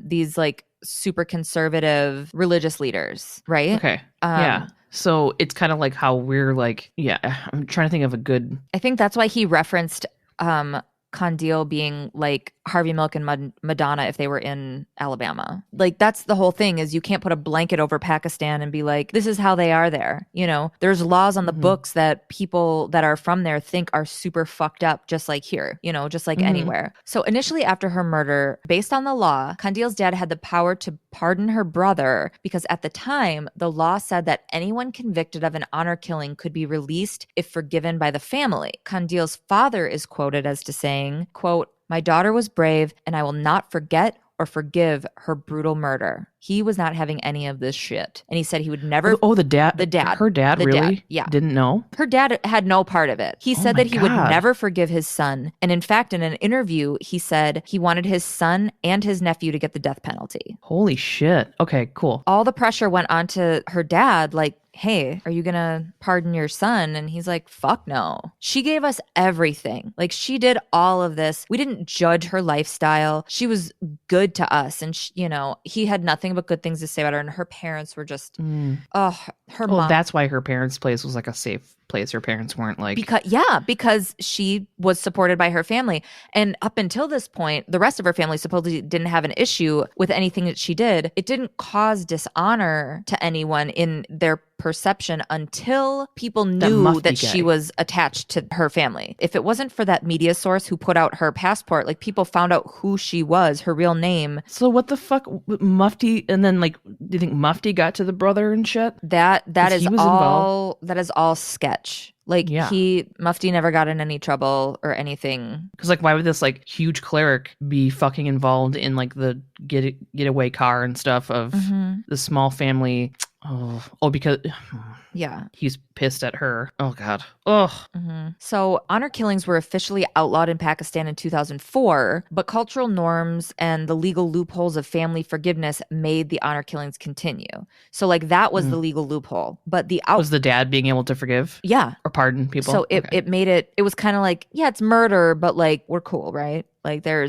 these like super conservative religious leaders, right? Okay. Yeah. So it's kind of like how we're like, I'm trying to think of a good... I think that's why he referenced Kandil being like Harvey Milk and Madonna if they were in Alabama. Like, that's the whole thing, is you can't put a blanket over Pakistan and be like, this is how they are there. You know, there's laws on the books that people that are from there think are super fucked up, just like here, you know, just like anywhere. So initially after her murder, based on the law, Kandil's dad had the power to pardon her brother because at the time, the law said that anyone convicted of an honor killing could be released if forgiven by the family. Kandil's father is quoted as to saying, quote, my daughter was brave and I will not forget or forgive her brutal murder. He was not having any of this shit. And he said he would never... Oh, the dad? Her dad the really? Dad, yeah. Didn't know? Her dad had no part of it. He said that he would never forgive his son. And in fact, in an interview, he said he wanted his son and his nephew to get the death penalty. Holy shit. Okay, cool. All the pressure went on to her dad, like, hey, are you gonna pardon your son? And he's like, fuck no. She gave us everything. Like, she did all of this. We didn't judge her lifestyle. She was good to us. And he had nothing but good things to say about her. And her parents were just, her mom. That's why her parents' place was like a safe place. Her parents weren't like, because she was supported by her family. And up until this point, the rest of her family supposedly didn't have an issue with anything that she did. It didn't cause dishonor to anyone in their perception until people knew that she was attached to her family. If it wasn't for that media source who put out her passport, like, people found out who she was, her real name. So what the fuck, Mufti? And then, like, do you think Mufti got to the brother and shit? That is all sketch. Like, Mufti never got in any trouble or anything. Because, like, why would this, like, huge cleric be fucking involved in, like, the getaway car and stuff of the small family? Oh, because he's pissed at her. Oh God. So honor killings were officially outlawed in Pakistan in 2004, but cultural norms and the legal loopholes of family forgiveness made the honor killings continue. So, like, that was the legal loophole, but was the dad being able to forgive? Yeah, or pardon people. So it made it was kind of like, it's murder, but, like, we're cool, right? Like, there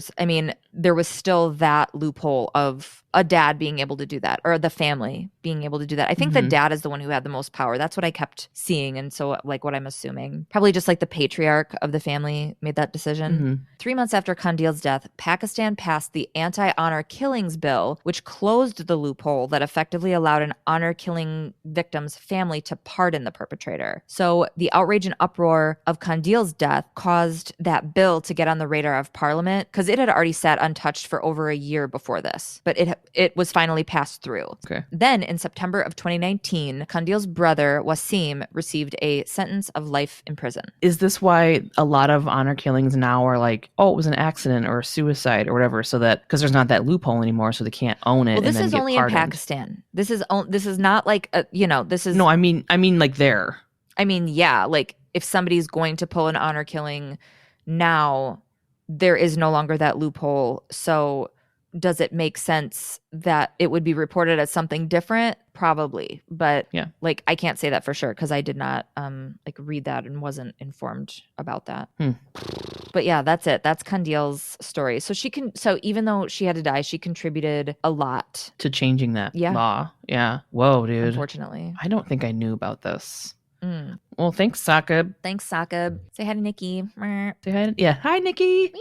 was still that loophole of a dad being able to do that, or the family being able to do that. I think the dad is the one who had the most power. That's what I kept seeing. And so, like, what I'm assuming, probably just like the patriarch of the family made that decision. 3 months after Kandil's death, Pakistan passed the Anti-Honor Killings Bill, which closed the loophole that effectively allowed an honor killing victim's family to pardon the perpetrator. So the outrage and uproar of Kandil's death caused that bill to get on the radar of Parliament, because it had already sat untouched for over a year before this, but it was finally passed through. Okay. Then in September of 2019, Kandil's brother Wasim received a sentence of life in prison. Is this why a lot of honor killings now are like, oh, it was an accident or a suicide or whatever, so that because there's not that loophole anymore, so they can't own it? Well, this and then is only pardoned. in Pakistan. This is not like this is no. I mean like there. I mean, yeah, like, if somebody's going to pull an honor killing now, there is no longer that loophole. So does it make sense that it would be reported as something different? Probably. But like, I can't say that for sure because I did not like read that and wasn't informed about that. But yeah, that's it. That's Kandil's story. So even though she had to die, she contributed a lot to changing that law. Yeah. Whoa, dude. Unfortunately. I don't think I knew about this. Well, thanks, Saqib. Thanks, Saqib. Say hi to Nikki. Say hi. Yeah. Hi, Nikki.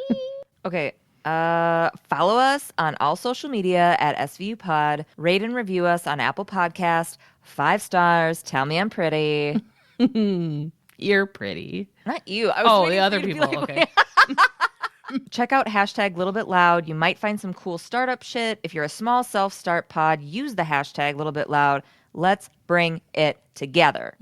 Okay. Follow us on all social media at svupod. Rate and review us on Apple Podcast. 5 stars. Tell me I'm pretty. You're pretty. Not you. The other people. Like, okay. Check out hashtag littlebitloud. You might find some cool startup shit. If you're a small self-start pod, use the hashtag littlebitloud. Let's bring it together.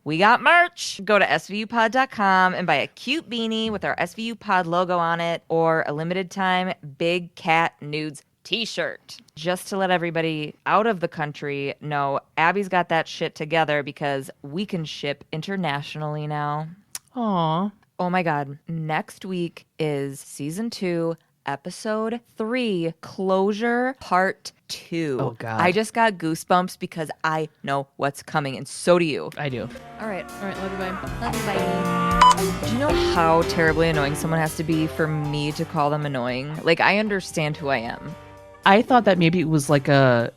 We got merch. Go to svupod.com and buy a cute beanie with our svupod logo on it, or a limited time big cat nudes t-shirt. Just to let everybody out of the country know, Abby's got that shit together because we can ship internationally now. Aw. Oh my God. Next week is season 2, episode 3, Closure Part 2. Oh God. I just got goosebumps because I know what's coming, and so do you. I do. All right. Love you, bye. Love you, bye. Do you know how terribly annoying someone has to be for me to call them annoying? Like, I understand who I am. I thought that maybe it was like a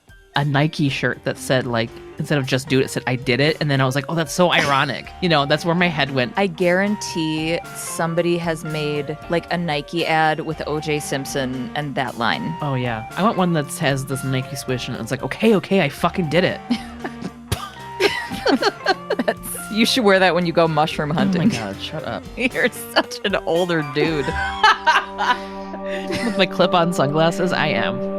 Nike shirt that said, like, instead of just do it, it said I did it. And then I was like, oh, that's so ironic. That's where my head went. I guarantee somebody has made like a Nike ad with OJ Simpson and that line. Oh, yeah. I want one that has this Nike swish and it's like, okay, I fucking did it. You should wear that when you go mushroom hunting. Oh my God, shut up. You're such an older dude. With my clip-on sunglasses, I am.